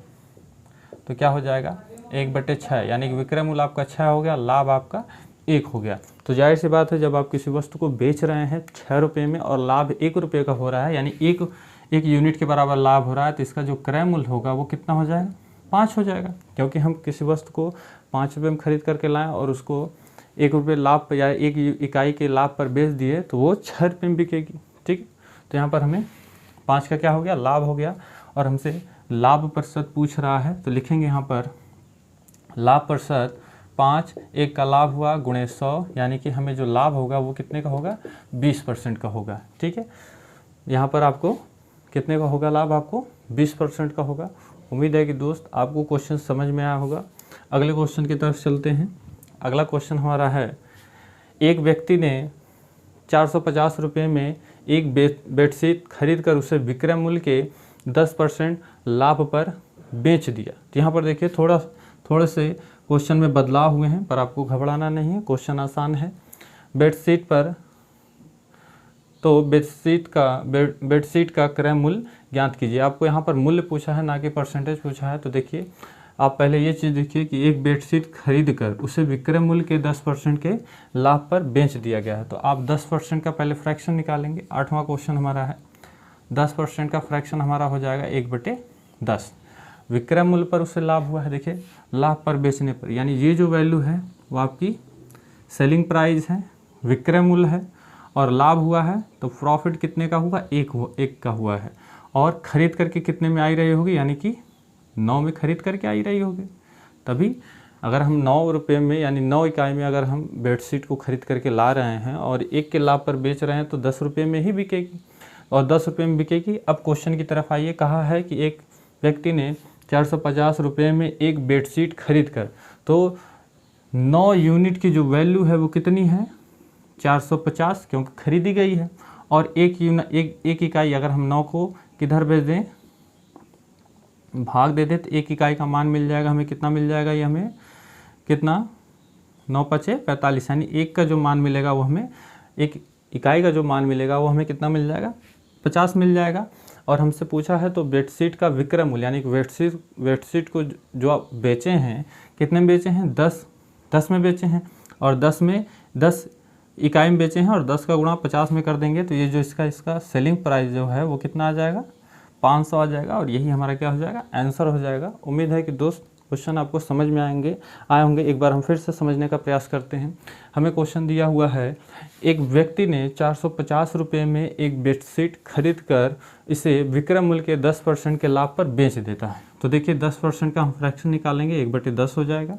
तो क्या हो जाएगा, 1/6 यानी कि विक्रय मूल्य आपका 6 हो गया, लाभ आपका 1 हो गया। तो जाहिर सी बात है जब आप किसी वस्तु को बेच रहे हैं 6 रुपये में और लाभ 1 रुपये का हो रहा है, यानी एक यूनिट के बराबर लाभ हो रहा है, तो इसका जो क्रय मूल्य होगा वो कितना हो जाएगा, 5 हो जाएगा। क्योंकि हम किसी वस्तु को 5 रुपये में खरीद करके लाएँ और उसको 1 रुपये लाभ पर या 1 इकाई के लाभ पर बेच दिए तो वो 6 रुपये में बिकेगी। ठीक है, तो यहाँ पर हमें 5 का क्या हो गया, लाभ हो गया। और हमसे लाभ प्रतिशत पूछ रहा है तो लिखेंगे यहाँ पर लाभ प्रतिशत 5, 1 का लाभ हुआ गुणे 100, यानी कि हमें जो लाभ होगा वो कितने का होगा, 20% का होगा। ठीक है, यहाँ पर आपको कितने का होगा लाभ, आपको 20% का होगा। उम्मीद है कि दोस्त आपको क्वेश्चन समझ में आया होगा। अगले क्वेश्चन की तरफ चलते हैं। अगला क्वेश्चन हमारा है, एक व्यक्ति ने 450 रुपये में एक बेडशीट खरीद कर उसे विक्रय मूल्य के 10% लाभ पर बेच दिया। तो यहाँ पर देखिए थोड़े से क्वेश्चन में बदलाव हुए हैं, पर आपको घबराना नहीं है, क्वेश्चन आसान है। बेडशीट पर तो बेडशीट का क्रय मूल्य ज्ञात कीजिए। आपको यहाँ पर मूल्य पूछा है, ना कि परसेंटेज पूछा है। तो देखिए आप पहले ये चीज़ देखिए कि एक बेडशीट खरीद कर उसे विक्रय मूल्य के 10% के लाभ पर बेच दिया गया है। तो आप 10% का पहले फ्रैक्शन निकालेंगे। 8वां क्वेश्चन हमारा है, 10% का फ्रैक्शन हमारा हो जाएगा 1/10। विक्रय मूल्य पर उसे लाभ हुआ है, देखिए लाभ पर बेचने पर, यानी ये जो वैल्यू है वो आपकी सेलिंग प्राइस है, विक्रय मूल्य है, और लाभ हुआ है तो प्रॉफिट कितने का हुआ, 1 का हुआ है। और खरीद करके कितने में आई रही होगी, यानी कि 9 में खरीद करके आई रही होगी। तभी अगर हम 9 रुपये में यानी 9 इकाई में अगर हम बेडशीट को खरीद करके ला रहे हैं और 1 के लाभ पर बेच रहे हैं तो 10 रुपये में ही बिकेगी और 10 रुपये में बिकेगी। अब क्वेश्चन की तरफ आइए। कहा है कि एक व्यक्ति ने 450 रुपये में एक बेडशीट खरीद कर, तो 9 यूनिट की जो वैल्यू है वो कितनी है, 450, क्योंकि खरीदी गई है। और एक इकाई अगर हम 9 को किधर भेज दें, भाग दे दें, तो 1 इकाई का मान मिल जाएगा हमें। कितना मिल जाएगा, ये हमें कितना, 9×5 = 45, यानी 1 का जो मान मिलेगा वो हमें, 1 इकाई का जो मान मिलेगा वो हमें कितना मिल जाएगा, 50 मिल जाएगा। और हमसे पूछा है तो बेडशीट का विक्रय मूल्य, यानी कि बेडशीट को जो आप बेचे हैं कितने में बेचे हैं, 10 में बेचे हैं, और 10 इकाई में बेचे हैं, और 10 का गुणा 50 में कर देंगे तो ये जो इसका सेलिंग प्राइस जो है वो कितना आ जाएगा, 500 आ जाएगा। और यही हमारा क्या हो जाएगा, आंसर हो जाएगा। उम्मीद है कि दोस्त क्वेश्चन आपको समझ में आए होंगे। एक बार हम फिर से समझने का प्रयास करते हैं। हमें क्वेश्चन दिया हुआ है, एक व्यक्ति ने 450 रुपये में एक बेडशीट खरीद कर इसे विक्रय मूल्य के 10% के लाभ पर बेच देता है। तो देखिए 10% का हम फ्रैक्शन निकालेंगे, 1/10 हो जाएगा।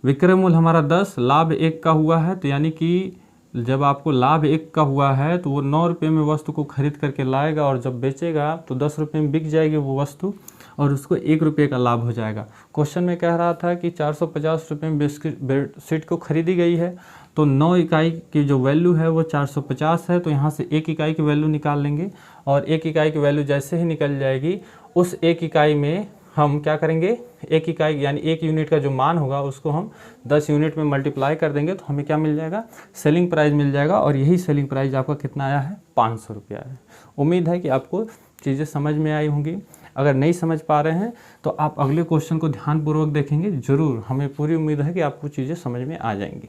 विक्रय मूल्य हमारा 10, लाभ 1 का हुआ है, तो यानी कि जब आपको लाभ 1 का हुआ है तो वो 9 रुपये में वस्तु को खरीद करके लाएगा और जब बेचेगा तो 10 रुपये में बिक जाएगी वो वस्तु और उसको 1 रुपये का लाभ हो जाएगा। क्वेश्चन में कह रहा था कि 450 रुपये में बेडशीट को खरीदी गई है, तो 9 इकाई की जो वैल्यू है वो 450 है। तो यहाँ से 1 इकाई की वैल्यू निकाल लेंगे और 1 इकाई की वैल्यू जैसे ही निकल जाएगी उस 1 इकाई में हम क्या करेंगे, 1 इकाई यानी 1 यूनिट का जो मान होगा उसको हम 10 यूनिट में मल्टीप्लाई कर देंगे तो हमें क्या मिल जाएगा, सेलिंग प्राइस मिल जाएगा। और यही सेलिंग प्राइस आपका कितना आया है, 500 रुपया है। उम्मीद है कि आपको चीज़ें समझ में आई होंगी। अगर नहीं समझ पा रहे हैं तो आप अगले क्वेश्चन को ध्यानपूर्वक देखेंगे, ज़रूर हमें पूरी उम्मीद है कि आपको चीज़ें समझ में आ जाएंगी।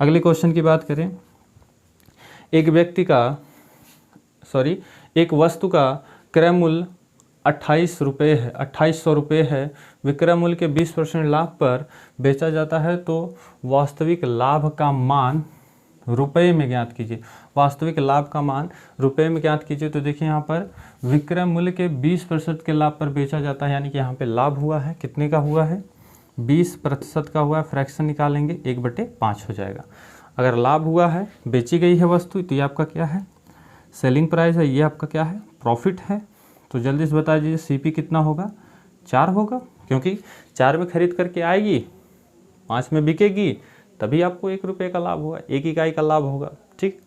अगले क्वेश्चन की बात करें, एक वस्तु का क्रय मूल्य 2800 रुपये है, विक्रय मूल्य के 20% लाभ पर बेचा जाता है, तो वास्तविक लाभ का मान रुपये में ज्ञात कीजिए। वास्तविक लाभ का मान रुपये में ज्ञात कीजिए। तो देखिए यहाँ पर विक्रय मूल्य के 20% के लाभ पर बेचा जाता है, यानी कि यहाँ पे लाभ हुआ है, कितने का हुआ है, 20% का हुआ है। फ्रैक्शन निकालेंगे, 1/5 हो जाएगा। अगर लाभ हुआ है, बेची गई है वस्तु, तो ये आपका क्या है, सेलिंग प्राइस है, ये आपका क्या है, प्रॉफिट है। तो जल्दी से बता दीजिए सीपी कितना होगा, 4 होगा, क्योंकि 4 में खरीद करके आएगी, 5 में बिकेगी, तभी आपको 1 रुपये का लाभ होगा, 1 इकाई का लाभ होगा। ठीक,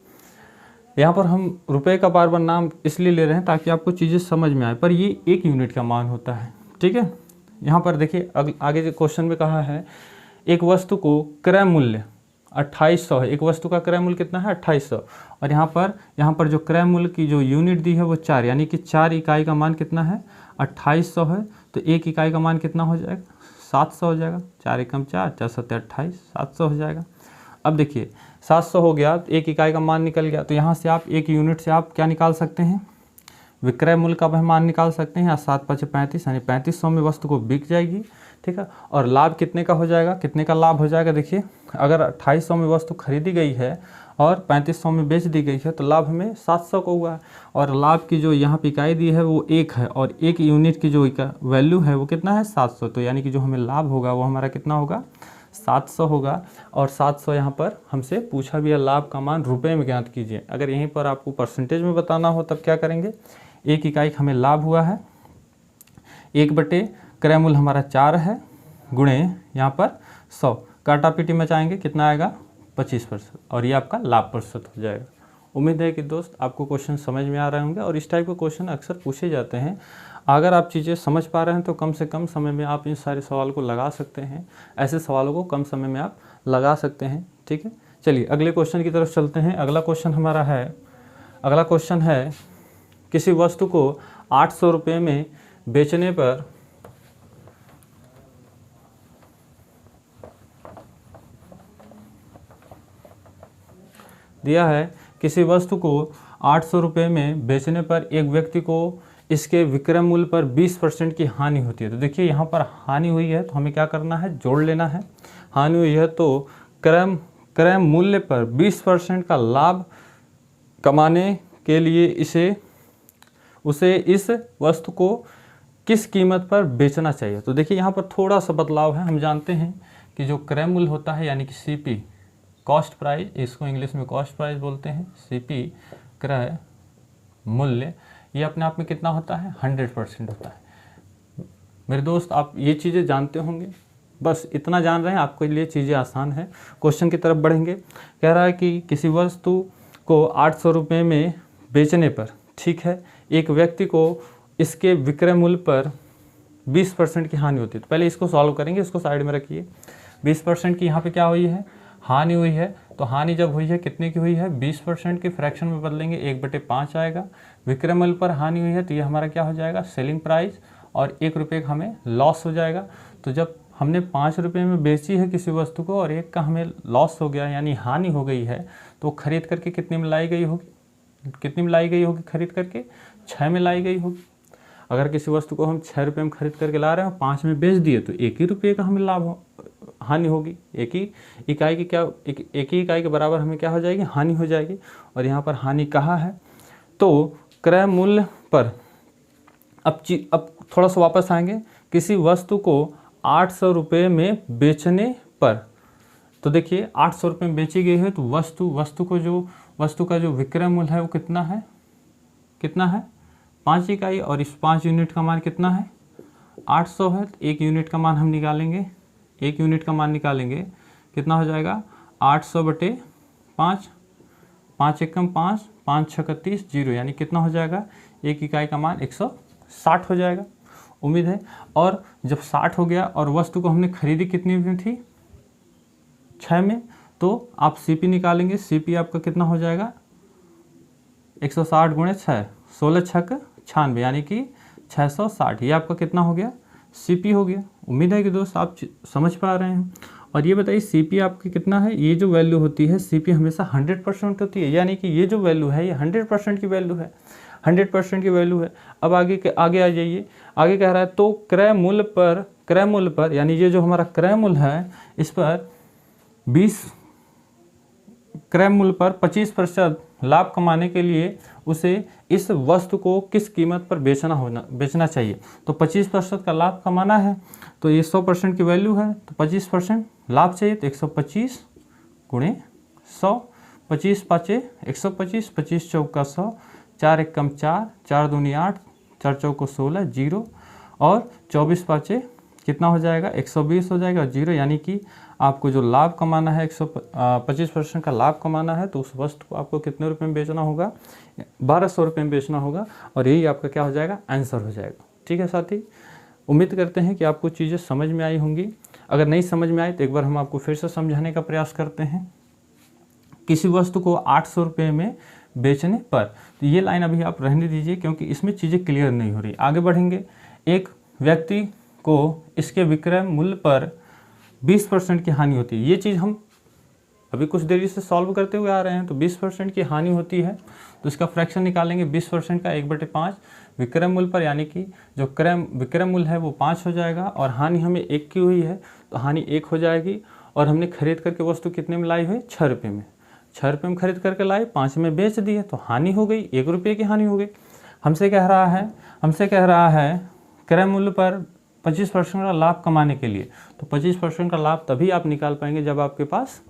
यहाँ पर हम रुपये का बार बार नाम इसलिए ले रहे हैं ताकि आपको चीज़ें समझ में आए, पर ये 1 यूनिट का मान होता है। ठीक है, यहाँ पर देखिए आगे जो क्वेश्चन में कहा है, एक वस्तु को क्रय मूल्य 2800 है। एक वस्तु का क्रय मूल्य कितना है, 2800, और यहाँ पर जो क्रय मूल्य की जो यूनिट दी है वो 4, यानी कि 4 इकाई का मान कितना है, 2800 है। तो 1 इकाई का मान कितना हो जाएगा, 700 हो जाएगा, 4 एकम 4, 4 सत्ते 28, 700 हो जाएगा। अब देखिए 700 हो गया, तो 1 इकाई का मान निकल गया, तो यहाँ से आप 1 यूनिट से आप क्या निकाल सकते हैं, विक्रय मूल्य का मान निकाल सकते हैं। 7 × 5 = 35, यानी 3500 में वस्तु को बिक जाएगी, ठीक है। और लाभ कितने का हो जाएगा, कितने का लाभ हो जाएगा, देखिए अगर 2800 में वस्तु खरीदी गई है और 3500 में बेच दी गई है तो लाभ हमें 700 का हुआ है। और लाभ की जो यहाँ पे इकाई दी है वो 1 है, और 1 यूनिट की जो वैल्यू है वो कितना है, 700। तो यानी कि जो हमें लाभ होगा वो हमारा कितना होगा, 700 होगा। और 700 यहाँ पर हमसे पूछा भी है, लाभ का मान रुपए में ज्ञात कीजिए। अगर यहीं पर आपको परसेंटेज में बताना हो तब क्या करेंगे, 1 इकाई हमें लाभ हुआ है, 1/, क्रय मूल्य हमारा 4 है, गुणे यहाँ पर 100, काटा पीटी मचाएंगे, कितना आएगा 25%, और ये आपका लाभ प्रतिशत हो जाएगा। उम्मीद है कि दोस्त आपको क्वेश्चन समझ में आ रहे होंगे, और इस टाइप के क्वेश्चन अक्सर पूछे जाते हैं। अगर आप चीज़ें समझ पा रहे हैं तो कम से कम समय में आप इन सारे सवाल को लगा सकते हैं, ऐसे सवालों को कम समय में आप लगा सकते हैं, ठीक है। चलिए अगले क्वेश्चन की तरफ चलते हैं। अगला क्वेश्चन है किसी वस्तु को 800 रुपये में बेचने पर दिया है, किसी वस्तु को 800 रुपये में बेचने पर एक व्यक्ति को इसके विक्रय मूल्य पर 20% की हानि होती है। तो देखिए यहाँ पर हानि हुई है तो हमें क्या करना है, जोड़ लेना है। हानि हुई है तो क्रय मूल्य पर 20% का लाभ कमाने के लिए उसे इस वस्तु को किस कीमत पर बेचना चाहिए। तो देखिए यहाँ पर थोड़ा सा बदलाव है। हम जानते हैं कि जो क्रय मूल्य होता है यानी कि CP, कॉस्ट प्राइस, इसको इंग्लिश में कॉस्ट प्राइस बोलते हैं, CP क्रय मूल्य, ये अपने आप में कितना होता है, 100% होता है। मेरे दोस्त आप ये चीज़ें जानते होंगे, बस इतना जान रहे हैं, आपके लिए चीज़ें आसान है। क्वेश्चन की तरफ बढ़ेंगे। कह रहा है कि किसी वस्तु को 800 रुपये में बेचने पर, ठीक है, एक व्यक्ति को इसके विक्रय मूल्य पर 20% की हानि होती है। तो पहले इसको सॉल्व करेंगे, इसको साइड में रखिए। 20% की यहाँ पे क्या हुई है, हानि हुई है। तो हानि जब हुई है कितने की हुई है, 20% के फ्रैक्शन में बदलेंगे, 1/5 आएगा। विक्रय मूल्य पर हानि हुई है तो ये हमारा क्या हो जाएगा, सेलिंग प्राइस, और 1 रुपये का हमें लॉस हो जाएगा। तो जब हमने 5 रुपये में बेची है किसी वस्तु को और 1 का हमें लॉस हो गया यानी हानि हो गई है, तो खरीद करके कितने में लाई गई होगी, खरीद करके 6 में लाई गई होगी। अगर किसी वस्तु को हम 6 रुपये में खरीद करके ला रहे हैं, 5 में बेच दिए, तो 1 ही रुपये का हमें हानि होगी। एक ही इकाई के बराबर हमें क्या हो जाएगी, हानि हो जाएगी। और यहाँ पर हानि कहाँ है, तो क्रय मूल्य पर। अब थोड़ा सा वापस आएंगे, किसी वस्तु को 800 रुपये में बेचने पर। तो देखिए 800 रुपये में बेची गई है, तो वस्तु का जो विक्रय मूल्य है वो कितना है 5 इकाई, और इस 5 यूनिट का मान कितना है, 800 है। तो 1 यूनिट का मान हम निकालेंगे, 1 यूनिट का मान निकालेंगे, कितना हो जाएगा, 800/5, 5 एकम 5, 5 छक्का 30, 0, यानी कितना हो जाएगा, 1 इकाई का मान 160 हो जाएगा। उम्मीद है। और जब 60 हो गया और वस्तु को हमने खरीदी कितनी में थी, 6 में, तो आप CP निकालेंगे। CP आपका कितना हो जाएगा, 160 × 6, 16 छक्का 96, यानी कि 660। ये आपका कितना हो गया, CP हो गया। उम्मीद है कि दोस्त आप समझ पा रहे हैं। और ये बताइए CP आपकी कितना है, ये जो वैल्यू होती है CP हमेशा 100% होती है, यानी कि ये जो वैल्यू है ये 100% की वैल्यू है, 100% की वैल्यू है। अब आगे आ जाइए, आगे कह रहा है तो क्रय मूल्य पर यानी ये जो हमारा क्रय मूल्य है, इस पर 20 क्रय मूल्य पर 25% लाभ कमाने के लिए उसे इस वस्तु को किस कीमत पर बेचना चाहिए। तो 25% का लाभ कमाना है, तो ये 100% की वैल्यू है, तो 25% लाभ चाहिए, तो 125 × 100, 25 × 5 = 125, 25 चौका 100, 4 एकम 4, 4 दूनी 8, 4 चौको 16, 0, और 24 5 कितना हो जाएगा, 120 हो जाएगा, 0, यानी कि आपको जो लाभ कमाना है 25% का लाभ कमाना है, तो उस वस्तु को आपको कितने रुपए में बेचना होगा, 1200 रुपये में बेचना होगा। और यही आपका क्या हो जाएगा, आंसर हो जाएगा। ठीक है साथी, उम्मीद करते हैं कि आपको चीज़ें समझ में आई होंगी। अगर नहीं समझ में आई तो एक बार हम आपको फिर से समझाने का प्रयास करते हैं। किसी वस्तु को 800 रुपये में बेचने पर, तो ये लाइन अभी आप रहने दीजिए क्योंकि इसमें चीज़ें क्लियर नहीं हो रही। आगे बढ़ेंगे। एक व्यक्ति को इसके विक्रय मूल्य पर 20% की हानि होती है। ये चीज़ हम अभी कुछ देरी से सॉल्व करते हुए आ रहे हैं। तो 20% की हानि होती है तो इसका फ्रैक्शन निकालेंगे। 20% का 1/5 विक्रय मूल्य पर, यानी कि जो विक्रय मूल्य है वो 5 हो जाएगा और हानि हमें 1 की हुई है तो हानि 1 हो जाएगी। और हमने खरीद करके वस्तु कितने में लाई हुई? 6 रुपये में। 6 रुपये में खरीद करके लाए, 5 में बेच दिए तो हानि हो गई, 1 रुपये की हानि हो गई। हमसे कह रहा है क्रय मूल्य पर 25% का लाभ कमाने के लिए। तो 25% का लाभ तभी आप निकाल पाएंगे जब आपके पास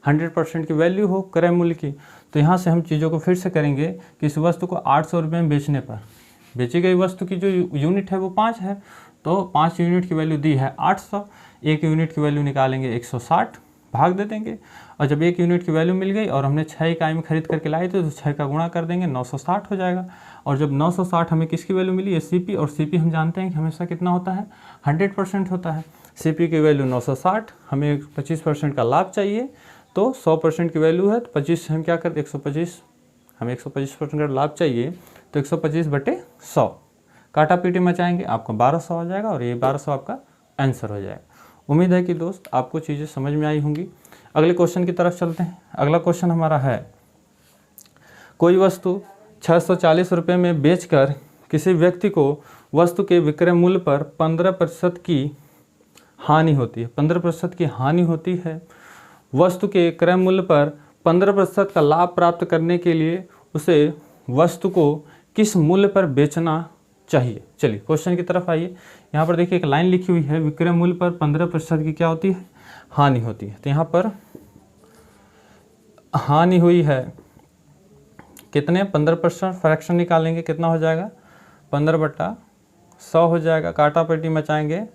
100% की वैल्यू हो क्रय मूल्य की। तो यहाँ से हम चीज़ों को फिर से करेंगे कि इस वस्तु को 800 रुपये में बेचने पर, बेची गई वस्तु की जो यूनिट है वो 5 है, तो 5 यूनिट की वैल्यू दी है 800, 1 यूनिट की वैल्यू निकालेंगे 160, भाग दे देंगे। और जब 1 यूनिट की वैल्यू मिल गई और हमने 6 इकाई में खरीद करके लाई थी तो 6 का गुणा कर देंगे, 960 हो जाएगा। और जब 960 हमें किसकी वैल्यू मिली? सीपी, और सीपी हम जानते हैं कि हमेशा कितना होता है? 100% होता है। सीपी की वैल्यू 960, हमें 25% का लाभ चाहिए तो 100% की वैल्यू है तो 25 हम क्या करते? 125, हमें 125% का लाभ चाहिए तो 125/100 काटा पीटी मचाएंगे, आपका 1200 आ जाएगा और ये 1200 आपका आंसर हो जाएगा। उम्मीद है कि दोस्त आपको चीज़ें समझ में आई होंगी। अगले क्वेश्चन की तरफ चलते हैं। अगला क्वेश्चन हमारा है, कोई वस्तु 640 रुपये में बेचकर किसी व्यक्ति को वस्तु के विक्रय मूल्य पर 15% की हानि होती है। 15% की हानि होती है। वस्तु के क्रय मूल्य पर 15% का लाभ प्राप्त करने के लिए उसे वस्तु को किस मूल्य पर बेचना चाहिए? चलिए क्वेश्चन की तरफ आइए। यहाँ पर देखिए एक लाइन लिखी हुई है, विक्रय मूल्य पर 15% की क्या होती है? हानि होती है। तो यहाँ पर हानि हुई है कितने? 15%। फ्रैक्शन निकालेंगे, कितना हो जाएगा? 15/100 हो जाएगा। काटा पेटी मचाएंगे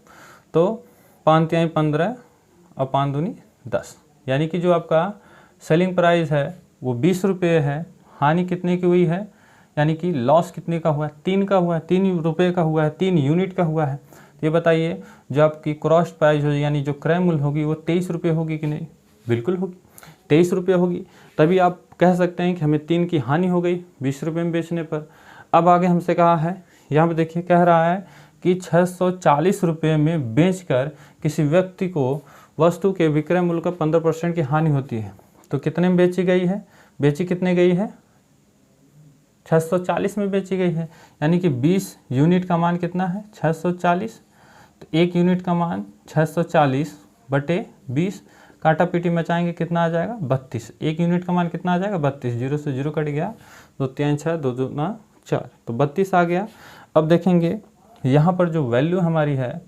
तो 5 तिहाई 15 और 5 दूनी 10, यानी कि जो आपका सेलिंग प्राइस है वो 20 रुपये है। हानि कितने की हुई है? यानी कि लॉस कितने का हुआ है? 3 का हुआ है, 3 रुपये का हुआ है, 3 यूनिट का हुआ है। ये बताइए जो आपकी क्रॉस प्राइस हो यानी जो क्रय मूल्य होगी वो 23 रुपये होगी कि नहीं? बिल्कुल होगी, 23 रुपये होगी। तभी आप कह सकते हैं कि हमें 3 की हानि हो गई 20 रुपये में बेचने पर। अब आगे हमसे कहा है, यहाँ पर देखिए कह रहा है कि 640 रुपये में बेचकर किसी व्यक्ति को वस्तु के विक्रय मूल्य का 15% की हानि होती है। तो कितने में बेची गई है? बेची कितने गई है? 640 में बेची गई है, यानी कि 20 यूनिट का मान कितना है? 640। तो 1 यूनिट का मान 640/20, काटा पीटी मचाएंगे, कितना आ जाएगा? 32। 1 यूनिट का मान कितना आ जाएगा? 32। 0 से 0 कट गया, 2 3 6, 2 2 4, तो 32 आ गया। अब देखेंगे यहाँ पर जो वैल्यू हमारी है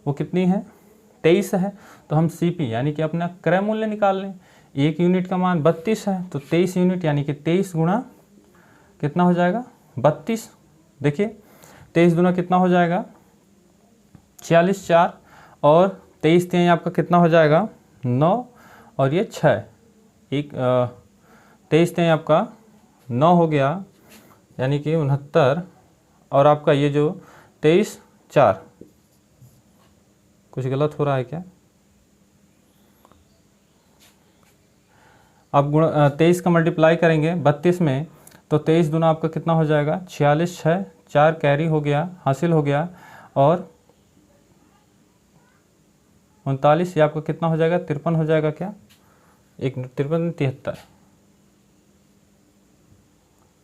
वो कितनी है? 23 है। तो हम सीपी यानी कि अपना क्रय मूल्य निकाल लें। 1 यूनिट का मान 32 है तो 23 यूनिट यानी कि 23 गुणा कितना हो जाएगा? 32। देखिए 23 गुना कितना हो जाएगा? 46, 4 और 23 तिहाई आपका कितना हो जाएगा? 9 और ये 6, 23 तिहाई आपका 9 हो गया, यानी कि 69। और आपका ये जो 23, 4, कुछ गलत हो रहा है क्या? आप 23 का मल्टीप्लाई करेंगे 32 में तो 23 दूना आपका कितना हो जाएगा? 46, 6, 4 कैरी हो गया, हासिल हो गया, और 39 ये आपका कितना हो जाएगा? 53 हो जाएगा क्या? 53, 73।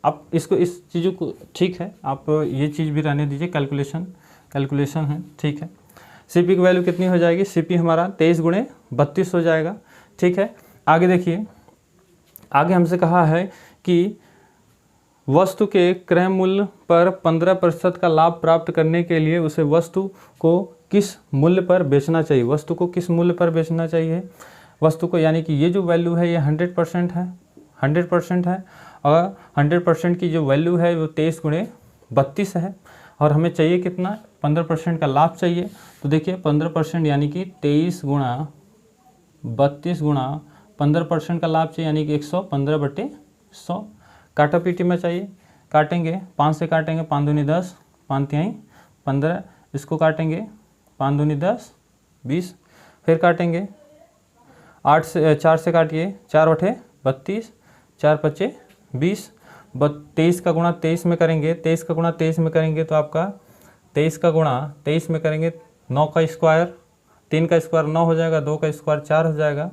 आप इसको इस चीज़ों को ठीक है, आप ये चीज़ भी रहने दीजिए, कैलकुलेशन है, ठीक है। सीपी की वैल्यू कितनी हो जाएगी? सीपी हमारा 23 गुणे 32 हो जाएगा, ठीक है। आगे देखिए, आगे हमसे कहा है कि वस्तु के क्रय मूल्य पर 15% का लाभ प्राप्त करने के लिए उसे वस्तु को किस मूल्य पर बेचना चाहिए? वस्तु को किस मूल्य पर बेचना चाहिए? वस्तु को, यानी कि ये जो वैल्यू है ये 100% है, 100% है, और 100% की जो वैल्यू है वो 23 गुणे 32 है, और हमें चाहिए कितना? 15% का लाभ चाहिए। तो देखिए 15% यानी कि 23 गुणा 32 गुणा 15% का लाभ चाहिए, यानी कि 115/100। काटा पीटी में चाहिए, काटेंगे 5 से काटेंगे, 5 दूनी 10, 5 तिहाई 15, इसको काटेंगे 5 दूनी 10, 20, फिर काटेंगे 8 से 4 से काटिए, 4 8 32, 4 5 20, 23 का गुणा 23 में करेंगे, 23 का गुणा 23 में करेंगे तो आपका 23 का गुणा 23 में करेंगे 9 का स्क्वायर, 3 का स्क्वायर 9 हो जाएगा, 2 का स्क्वायर 4 हो जाएगा,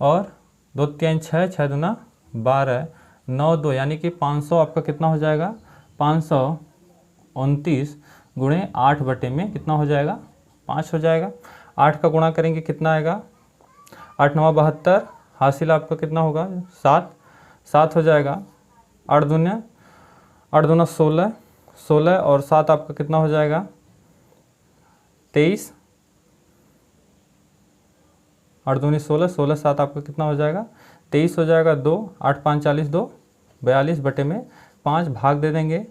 और 2 3 6, 6 दूना 12, 9 2 यानी कि 500 आपका कितना हो जाएगा, 529 गुणे 8 बटे में कितना हो जाएगा, 5 हो जाएगा। 8 का गुणा करेंगे कितना आएगा, 8 9 72, हासिल आपका कितना होगा 7, 7 हो जाएगा। 8 दूना 16, 16 और 7 आपका कितना हो जाएगा 23, 8 दूनी 16, 16 7 आपका कितना हो जाएगा 23 हो जाएगा। 2 8 5 40, 2 42 बटे में 5 भाग दे देंगे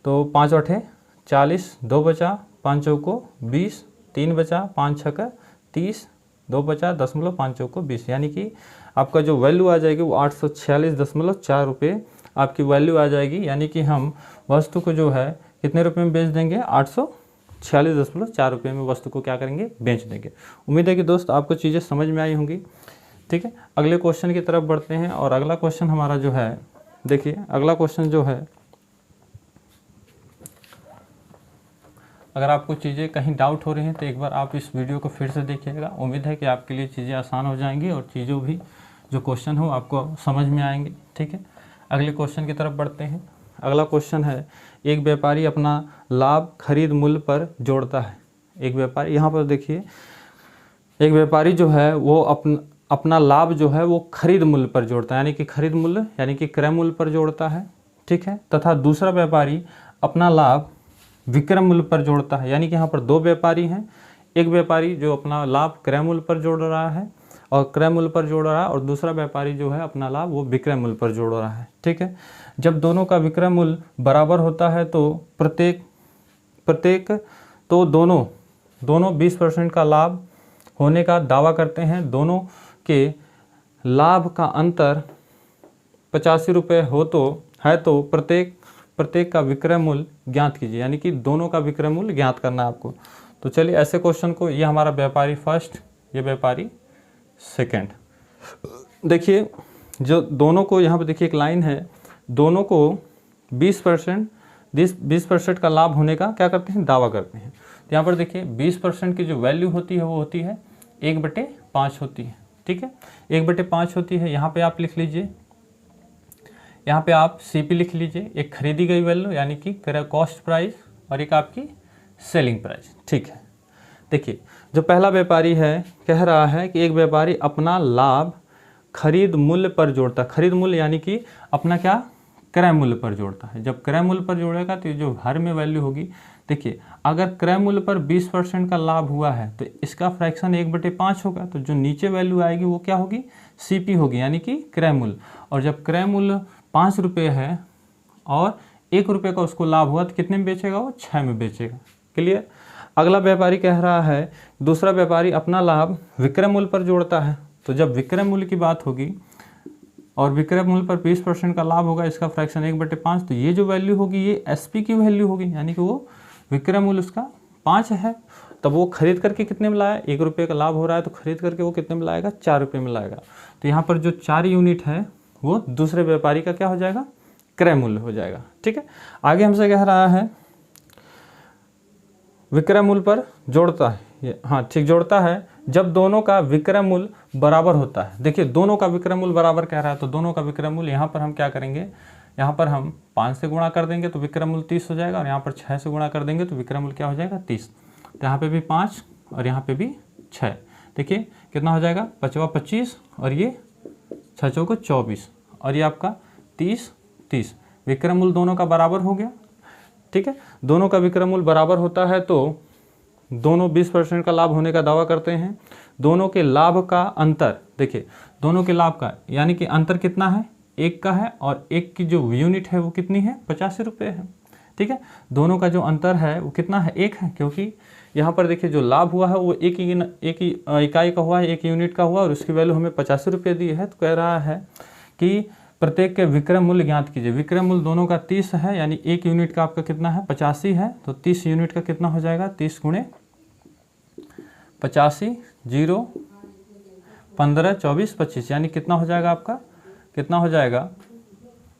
तो 5 8 40, 2 बचा, 5 चौको 20, 3 बचा, 5 छक्का 30, 2 बचा 10.5 चौको 20, यानी कि आपका जो वैल्यू आ जाएगी वो 846.4 रुपये आपकी वैल्यू आ जाएगी। यानी कि हम वस्तु को जो है कितने रुपए में बेच देंगे, 846.4 रुपये में वस्तु को क्या करेंगे, बेच देंगे। उम्मीद है कि दोस्त आपको चीज़ें समझ में आई होंगी। ठीक है, अगले क्वेश्चन की तरफ बढ़ते हैं। और अगला क्वेश्चन हमारा जो है, देखिए अगला क्वेश्चन जो है, अगर आपको चीज़ें कहीं डाउट हो रही हैं तो एक बार आप इस वीडियो को फिर से देखिएगा। उम्मीद है कि आपके लिए चीज़ें आसान हो जाएंगी और चीज़ों भी जो क्वेश्चन हो आपको समझ में आएंगे। ठीक है, अगले क्वेश्चन की तरफ बढ़ते हैं। अगला क्वेश्चन है, एक व्यापारी अपना लाभ खरीद मूल्य पर जोड़ता है। एक व्यापारी, यहाँ पर देखिए, एक व्यापारी जो है वो अपना लाभ जो है वो खरीद मूल्य पर जोड़ता है, यानी कि खरीद मूल्य यानी कि क्रय मूल्य पर जोड़ता है। ठीक है, तथा दूसरा व्यापारी अपना लाभ विक्रय मूल्य पर जोड़ता है, यानी कि यहाँ पर दो व्यापारी हैं। एक व्यापारी जो अपना लाभ क्रय मूल्य पर जोड़ रहा है और क्रय मूल्य पर जोड़ रहा है, और दूसरा व्यापारी जो है अपना लाभ वो विक्रय मूल्य पर जोड़ रहा है। ठीक है, जब दोनों का विक्रय मूल्य बराबर होता है तो प्रत्येक तो दोनों 20% का लाभ होने का दावा करते हैं। दोनों के लाभ का अंतर 85 रुपये हो तो प्रत्येक का विक्रय मूल्य ज्ञात कीजिए, यानी कि दोनों का विक्रय मूल्य ज्ञात करना है आपको। तो चलिए ऐसे क्वेश्चन को, ये हमारा व्यापारी फर्स्ट, ये व्यापारी सेकंड। देखिए जो दोनों को, यहाँ पे देखिए एक लाइन है, दोनों को 20% का लाभ होने का क्या करते हैं, दावा करते हैं। तो यहाँ पर देखिए 20% की जो वैल्यू होती है वो होती है 1/5 होती है। ठीक है, 1/5 होती है। यहाँ पे आप लिख लीजिए, यहाँ पे आप CP लिख लीजिए, एक खरीदी गई वैल्यू यानी कि कॉस्ट प्राइस और एक आपकी सेलिंग प्राइस। ठीक है, देखिए जो पहला व्यापारी है कह रहा है कि एक व्यापारी अपना लाभ खरीद मूल्य पर जोड़ता है। खरीद मूल्य यानी कि अपना क्या, क्रय मूल्य पर जोड़ता है। जब क्रय मूल्य पर जोड़ेगा तो जो हर में वैल्यू होगी, देखिए अगर क्रय मूल्य पर 20% का लाभ हुआ है तो इसका फ्रैक्शन 1/5 होगा, तो जो नीचे वैल्यू आएगी वो क्या होगी, CP होगी, यानी कि क्रय मूल्य। और जब क्रय मूल्य 5 रुपये है और 1 रुपये का उसको लाभ हुआ तो कितने में बेचेगा, वो 6 में बेचेगा। क्लियर। अगला व्यापारी कह रहा है दूसरा व्यापारी अपना लाभ विक्रय मूल्य पर जोड़ता है। तो जब विक्रय मूल्य की बात होगी और विक्रय मूल्य पर 20% का लाभ होगा, इसका फ्रैक्शन 1/5, तो ये जो वैल्यू होगी ये SP की वैल्यू होगी, यानी कि वो विक्रय मूल्य उसका 5 है। तब वो खरीद करके कितने में लाया, 1 रुपये का लाभ हो रहा है तो खरीद करके वो कितने में लाएगा, 4 रुपये में लाएगा। तो यहाँ पर जो 4 यूनिट है वो दूसरे व्यापारी का क्या हो जाएगा, क्रय मूल्य हो जाएगा। ठीक है, आगे हमसे कह रहा है विक्रय मूल्य पर जोड़ता है, हाँ ठीक, जोड़ता है जब दोनों का विक्रय मूल्य बराबर होता है। देखिए दोनों का विक्रय मूल्य बराबर कह रहा है, तो दोनों का विक्रय मूल्य यहाँ पर हम क्या करेंगे, यहाँ पर हम 5 से गुणा कर देंगे तो विक्रय मूल्य 30 हो जाएगा, और यहाँ पर 6 से गुणा कर देंगे तो विक्रय मूल्य क्या हो जाएगा, 30। तो यहाँ पे भी 5 और यहाँ पे भी 6, देखिए कितना हो जाएगा, 5 25 और ये 6 चौको 24 और ये आपका 30। विक्रय मूल्य दोनों का बराबर हो गया। ठीक है, दोनों का विक्रय मूल्य बराबर होता है तो दोनों 20% का लाभ होने का दावा करते हैं। दोनों के लाभ का अंतर, देखिए दोनों के लाभ का यानी कि अंतर कितना है, 1 का है, और 1 की जो यूनिट है वो कितनी है, 85 रुपये है। ठीक है, दोनों का जो अंतर है वो कितना है, 1 है, क्योंकि यहाँ पर देखिए जो लाभ हुआ है वो एक ही इकाई का हुआ है, 1 यूनिट का हुआ, और उसकी वैल्यू हमें 85 रुपये दी है। तो कह रहा है कि प्रत्येक के विक्रय मूल्य ज्ञात कीजिए। विक्रय मूल्य दोनों का 30 है, यानी 1 यूनिट का आपका कितना है, 85 है, तो 30 यूनिट का कितना हो जाएगा, 30 गुणे 85, 0 15 24 25, यानी कितना हो जाएगा आपका, कितना हो जाएगा,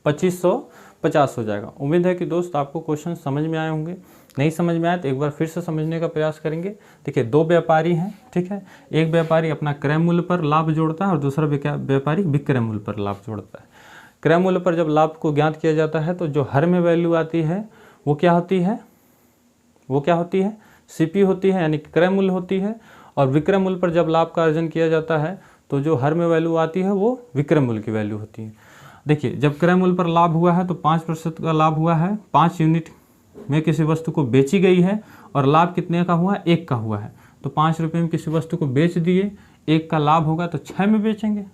2550 हो जाएगा। उम्मीद है कि दोस्त आपको क्वेश्चन समझ में आए होंगे। नहीं समझ में आया तो एक बार फिर से समझने का प्रयास करेंगे। देखिए, दो व्यापारी हैं, ठीक है। एक व्यापारी अपना क्रय मूल्य पर लाभ जोड़ता है और दूसरा व्यापारी विक्रय मूल्य पर लाभ जोड़ता है। क्रय मूल्य पर जब लाभ को ज्ञात किया जाता है तो जो हर में वैल्यू आती है वो क्या होती है, सीपी होती है, यानी क्रय मूल्य होती है। और विक्रय मूल्य पर जब लाभ का अर्जन किया जाता है तो जो हर में वैल्यू आती है वो विक्रय मूल्य की वैल्यू होती है। देखिए, जब क्रय मूल्य पर लाभ हुआ है तो 5% का लाभ हुआ है, 5 यूनिट में किसी वस्तु को बेची गई है और लाभ कितने का हुआ है, 1 का हुआ है। तो 5 रुपये में किसी वस्तु को बेच दिए, 1 का लाभ होगा तो 6 में बेचेंगे।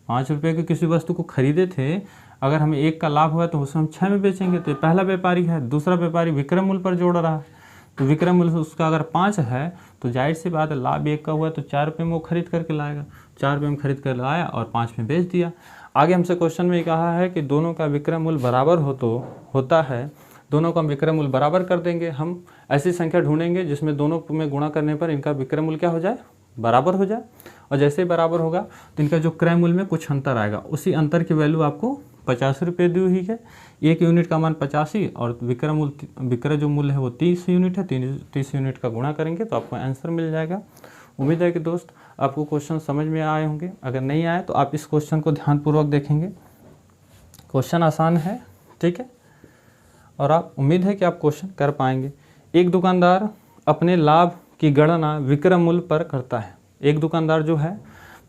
5 रुपये की किसी वस्तु को खरीदे थे, अगर हमें 1 का लाभ हुआ तो उसे हम 6 में बेचेंगे। तो ये पहला व्यापारी है। दूसरा व्यापारी विक्रय मूल्य पर जोड़ रहा है, तो विक्रय मूल्य उसका अगर 5 है तो जाहिर सी बात है लाभ 1 का हुआ तो 4 रुपये में वो खरीद करके लाएगा। 4 रुपये में खरीद कर लाया और 5 में बेच दिया। आगे हमसे क्वेश्चन में कहा है कि दोनों का विक्रय मूल्य बराबर होता है, दोनों का विक्रय मूल्य बराबर कर देंगे। हम ऐसी संख्या ढूंढेंगे जिसमें दोनों में गुणा करने पर इनका विक्रय मूल्य क्या हो जाए, बराबर हो जाए। और जैसे ही बराबर होगा तो इनका जो क्रय मूल्य में कुछ अंतर आएगा, उसी अंतर की वैल्यू आपको 50 रुपये दी हुई है। 1 यूनिट का मान 85 और विक्रय जो मूल्य है वो 30 यूनिट है। 30 यूनिट का गुणा करेंगे तो आपको आंसर मिल जाएगा। उम्मीद है कि दोस्त आपको क्वेश्चन समझ में आए होंगे। अगर नहीं आए तो आप इस क्वेश्चन को ध्यानपूर्वक देखेंगे। क्वेश्चन आसान है, ठीक है, और आप उम्मीद है कि आप क्वेश्चन कर पाएंगे। एक दुकानदार अपने लाभ की गणना विक्रय मूल्य पर करता है। एक दुकानदार जो है,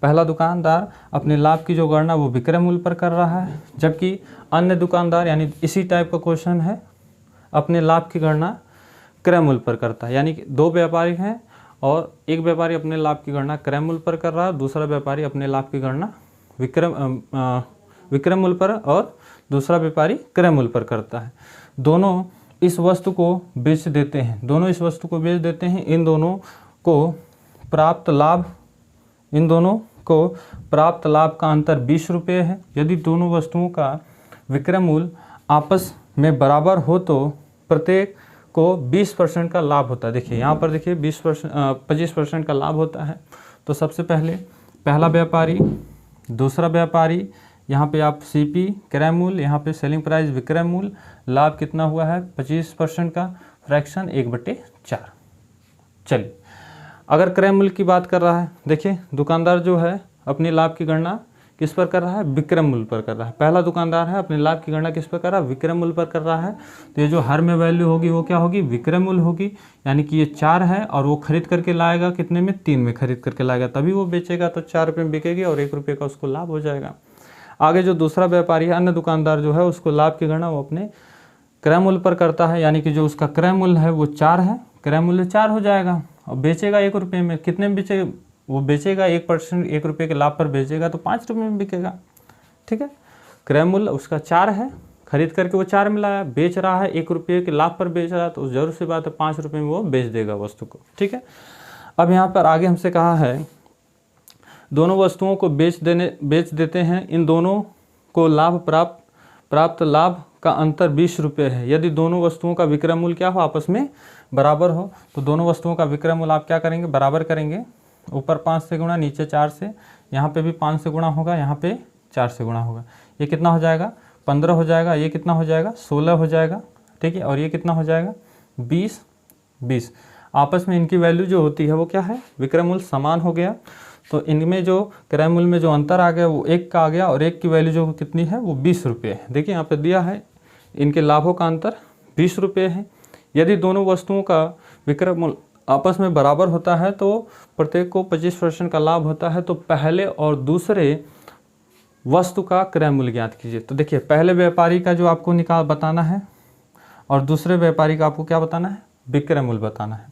पहला दुकानदार अपने लाभ की जो गणना वो विक्रय मूल्य पर कर रहा है, जबकि अन्य दुकानदार, यानी इसी टाइप का क्वेश्चन है, अपने लाभ की गणना क्रय मूल्य पर करता है। यानी कि दो व्यापारी हैं और एक व्यापारी अपने लाभ की गणना क्रय मूल्य पर कर रहा है, दूसरा व्यापारी अपने लाभ की गणना विक्रय मूल्य पर और दूसरा व्यापारी क्रय मूल्य पर करता है। दोनों इस वस्तु को बेच देते हैं, इन दोनों को प्राप्त लाभ का अंतर 20 रुपये है। यदि दोनों वस्तुओं का विक्रय मूल्य आपस में बराबर हो तो प्रत्येक को 20% का लाभ होता है। देखिए यहाँ पर देखिए 25% का लाभ होता है। तो सबसे पहले पहला व्यापारी, दूसरा व्यापारी, यहाँ पे आप सीपी क्रय मूल्य, यहाँ पे सेलिंग प्राइस विक्रय मूल्य, लाभ कितना हुआ है 25% का, फ्रैक्शन 1/4। चलिए, अगर क्रय मूल्य की बात कर रहा है, देखिए दुकानदार जो है अपनी लाभ की गणना किस पर कर रहा है, विक्रय मूल्य पर कर रहा है। पहला दुकानदार है अपने लाभ की गणना किस पर कर रहा है, विक्रय मूल्य पर कर रहा है। तो ये जो हर में वैल्यू होगी वो क्या होगी, विक्रय मूल्य होगी। यानी कि ये 4 है और वो खरीद करके लाएगा कितने में, 3 में खरीद करके लाएगा, तभी वो बेचेगा। तो 4 रुपये में बिकेगी और 1 रुपये का उसको लाभ हो जाएगा। आगे जो दूसरा व्यापारी है, अन्य दुकानदार जो है, उसको लाभ की गणना वो अपने क्रय मूल्य पर करता है। यानी कि जो उसका क्रय मूल्य है वो 4 है, क्रय मूल्य 4 हो जाएगा और बेचेगा 1 रुपये में। कितने में बेचेगा, वो बेचेगा 1%, 1 रुपये के लाभ पर बेचेगा तो 5 रुपये में बिकेगा, ठीक है। क्रय मूल्य उसका 4 है, खरीद करके वो 4 में लाया, बेच रहा है 1 रुपये के लाभ पर बेच रहा है, तो जरूर सी बात है 5 रुपये में वो बेच देगा वस्तु को, ठीक है। अब यहाँ पर आगे हमसे कहा है दोनों वस्तुओं को बेच देते हैं, इन दोनों को प्राप्त लाभ का अंतर 20 रुपये है। यदि दोनों वस्तुओं का विक्रय मूल्य क्या हो, आपस में बराबर हो, तो दोनों वस्तुओं का विक्रय मूल्य आप क्या करेंगे, बराबर करेंगे। ऊपर 5 से गुणा, नीचे 4 से, यहाँ पे भी 5 से गुणा होगा, यहाँ पे 4 से गुणा होगा। ये कितना हो जाएगा, 15 हो जाएगा। ये कितना हो जाएगा, 16 हो जाएगा, ठीक है। और ये कितना हो जाएगा, 20। आपस में इनकी वैल्यू जो होती है वो क्या है, विक्रय मूल्य समान हो गया। तो इनमें जो क्रय मूल्य में जो अंतर आ गया वो 1 का आ गया और 1 की वैल्यू जो कितनी है वो 20 रुपये है। देखिए यहाँ पे दिया है इनके लाभों का अंतर 20 रुपये है। यदि दोनों वस्तुओं का विक्रय मूल्य आपस में बराबर होता है तो प्रत्येक को 25% का लाभ होता है। तो पहले और दूसरे वस्तु का क्रय मूल्य ज्ञात कीजिए। तो देखिए पहले व्यापारी का जो आपको बताना है और दूसरे व्यापारी का आपको क्या बताना है, विक्रय मूल्य बताना है,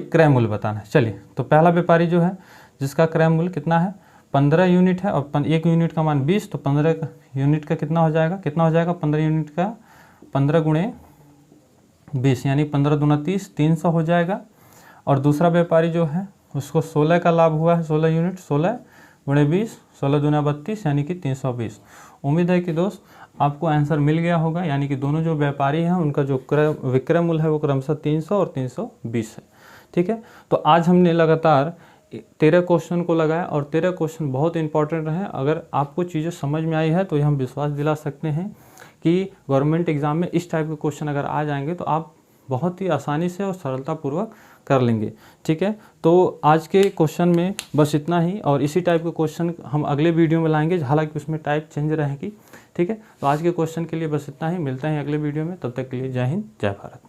क्रय मूल्य बताना है। चलिए, तो पहला व्यापारी जो है जिसका क्रय मूल्य कितना है 15 यूनिट है और 1 यूनिट का मान 20, तो 15 यूनिट का कितना हो जाएगा 15 यूनिट का 15 गुणे 20 यानी 15 दूना 30, 300 हो जाएगा। और दूसरा व्यापारी जो है उसको 16 का लाभ हुआ है, 16 यूनिट, 16 गुणे 20, 16 दूना 32 यानी कि 320। उम्मीद है कि दोस्त आपको आंसर मिल गया होगा। यानी कि दोनों जो व्यापारी हैं उनका जो विक्रय मूल्य है वो क्रमशः 300 और 320 है, ठीक है। तो आज हमने लगातार 13 क्वेश्चन को लगाया और 13 क्वेश्चन बहुत इंपॉर्टेंट रहे। अगर आपको चीज़ें समझ में आई है तो ये हम विश्वास दिला सकते हैं कि गवर्नमेंट एग्जाम में इस टाइप के क्वेश्चन अगर आ जाएंगे तो आप बहुत ही आसानी से और सरलतापूर्वक कर लेंगे। ठीक है, तो आज के क्वेश्चन में बस इतना ही, और इसी टाइप के क्वेश्चन हम अगले वीडियो में लाएंगे, हालांकि उसमें टाइप चेंज रहेगी। ठीक है, तो आज के क्वेश्चन के लिए बस इतना ही, मिलते हैं अगले वीडियो में, तब तक के लिए जय हिंद जय भारत।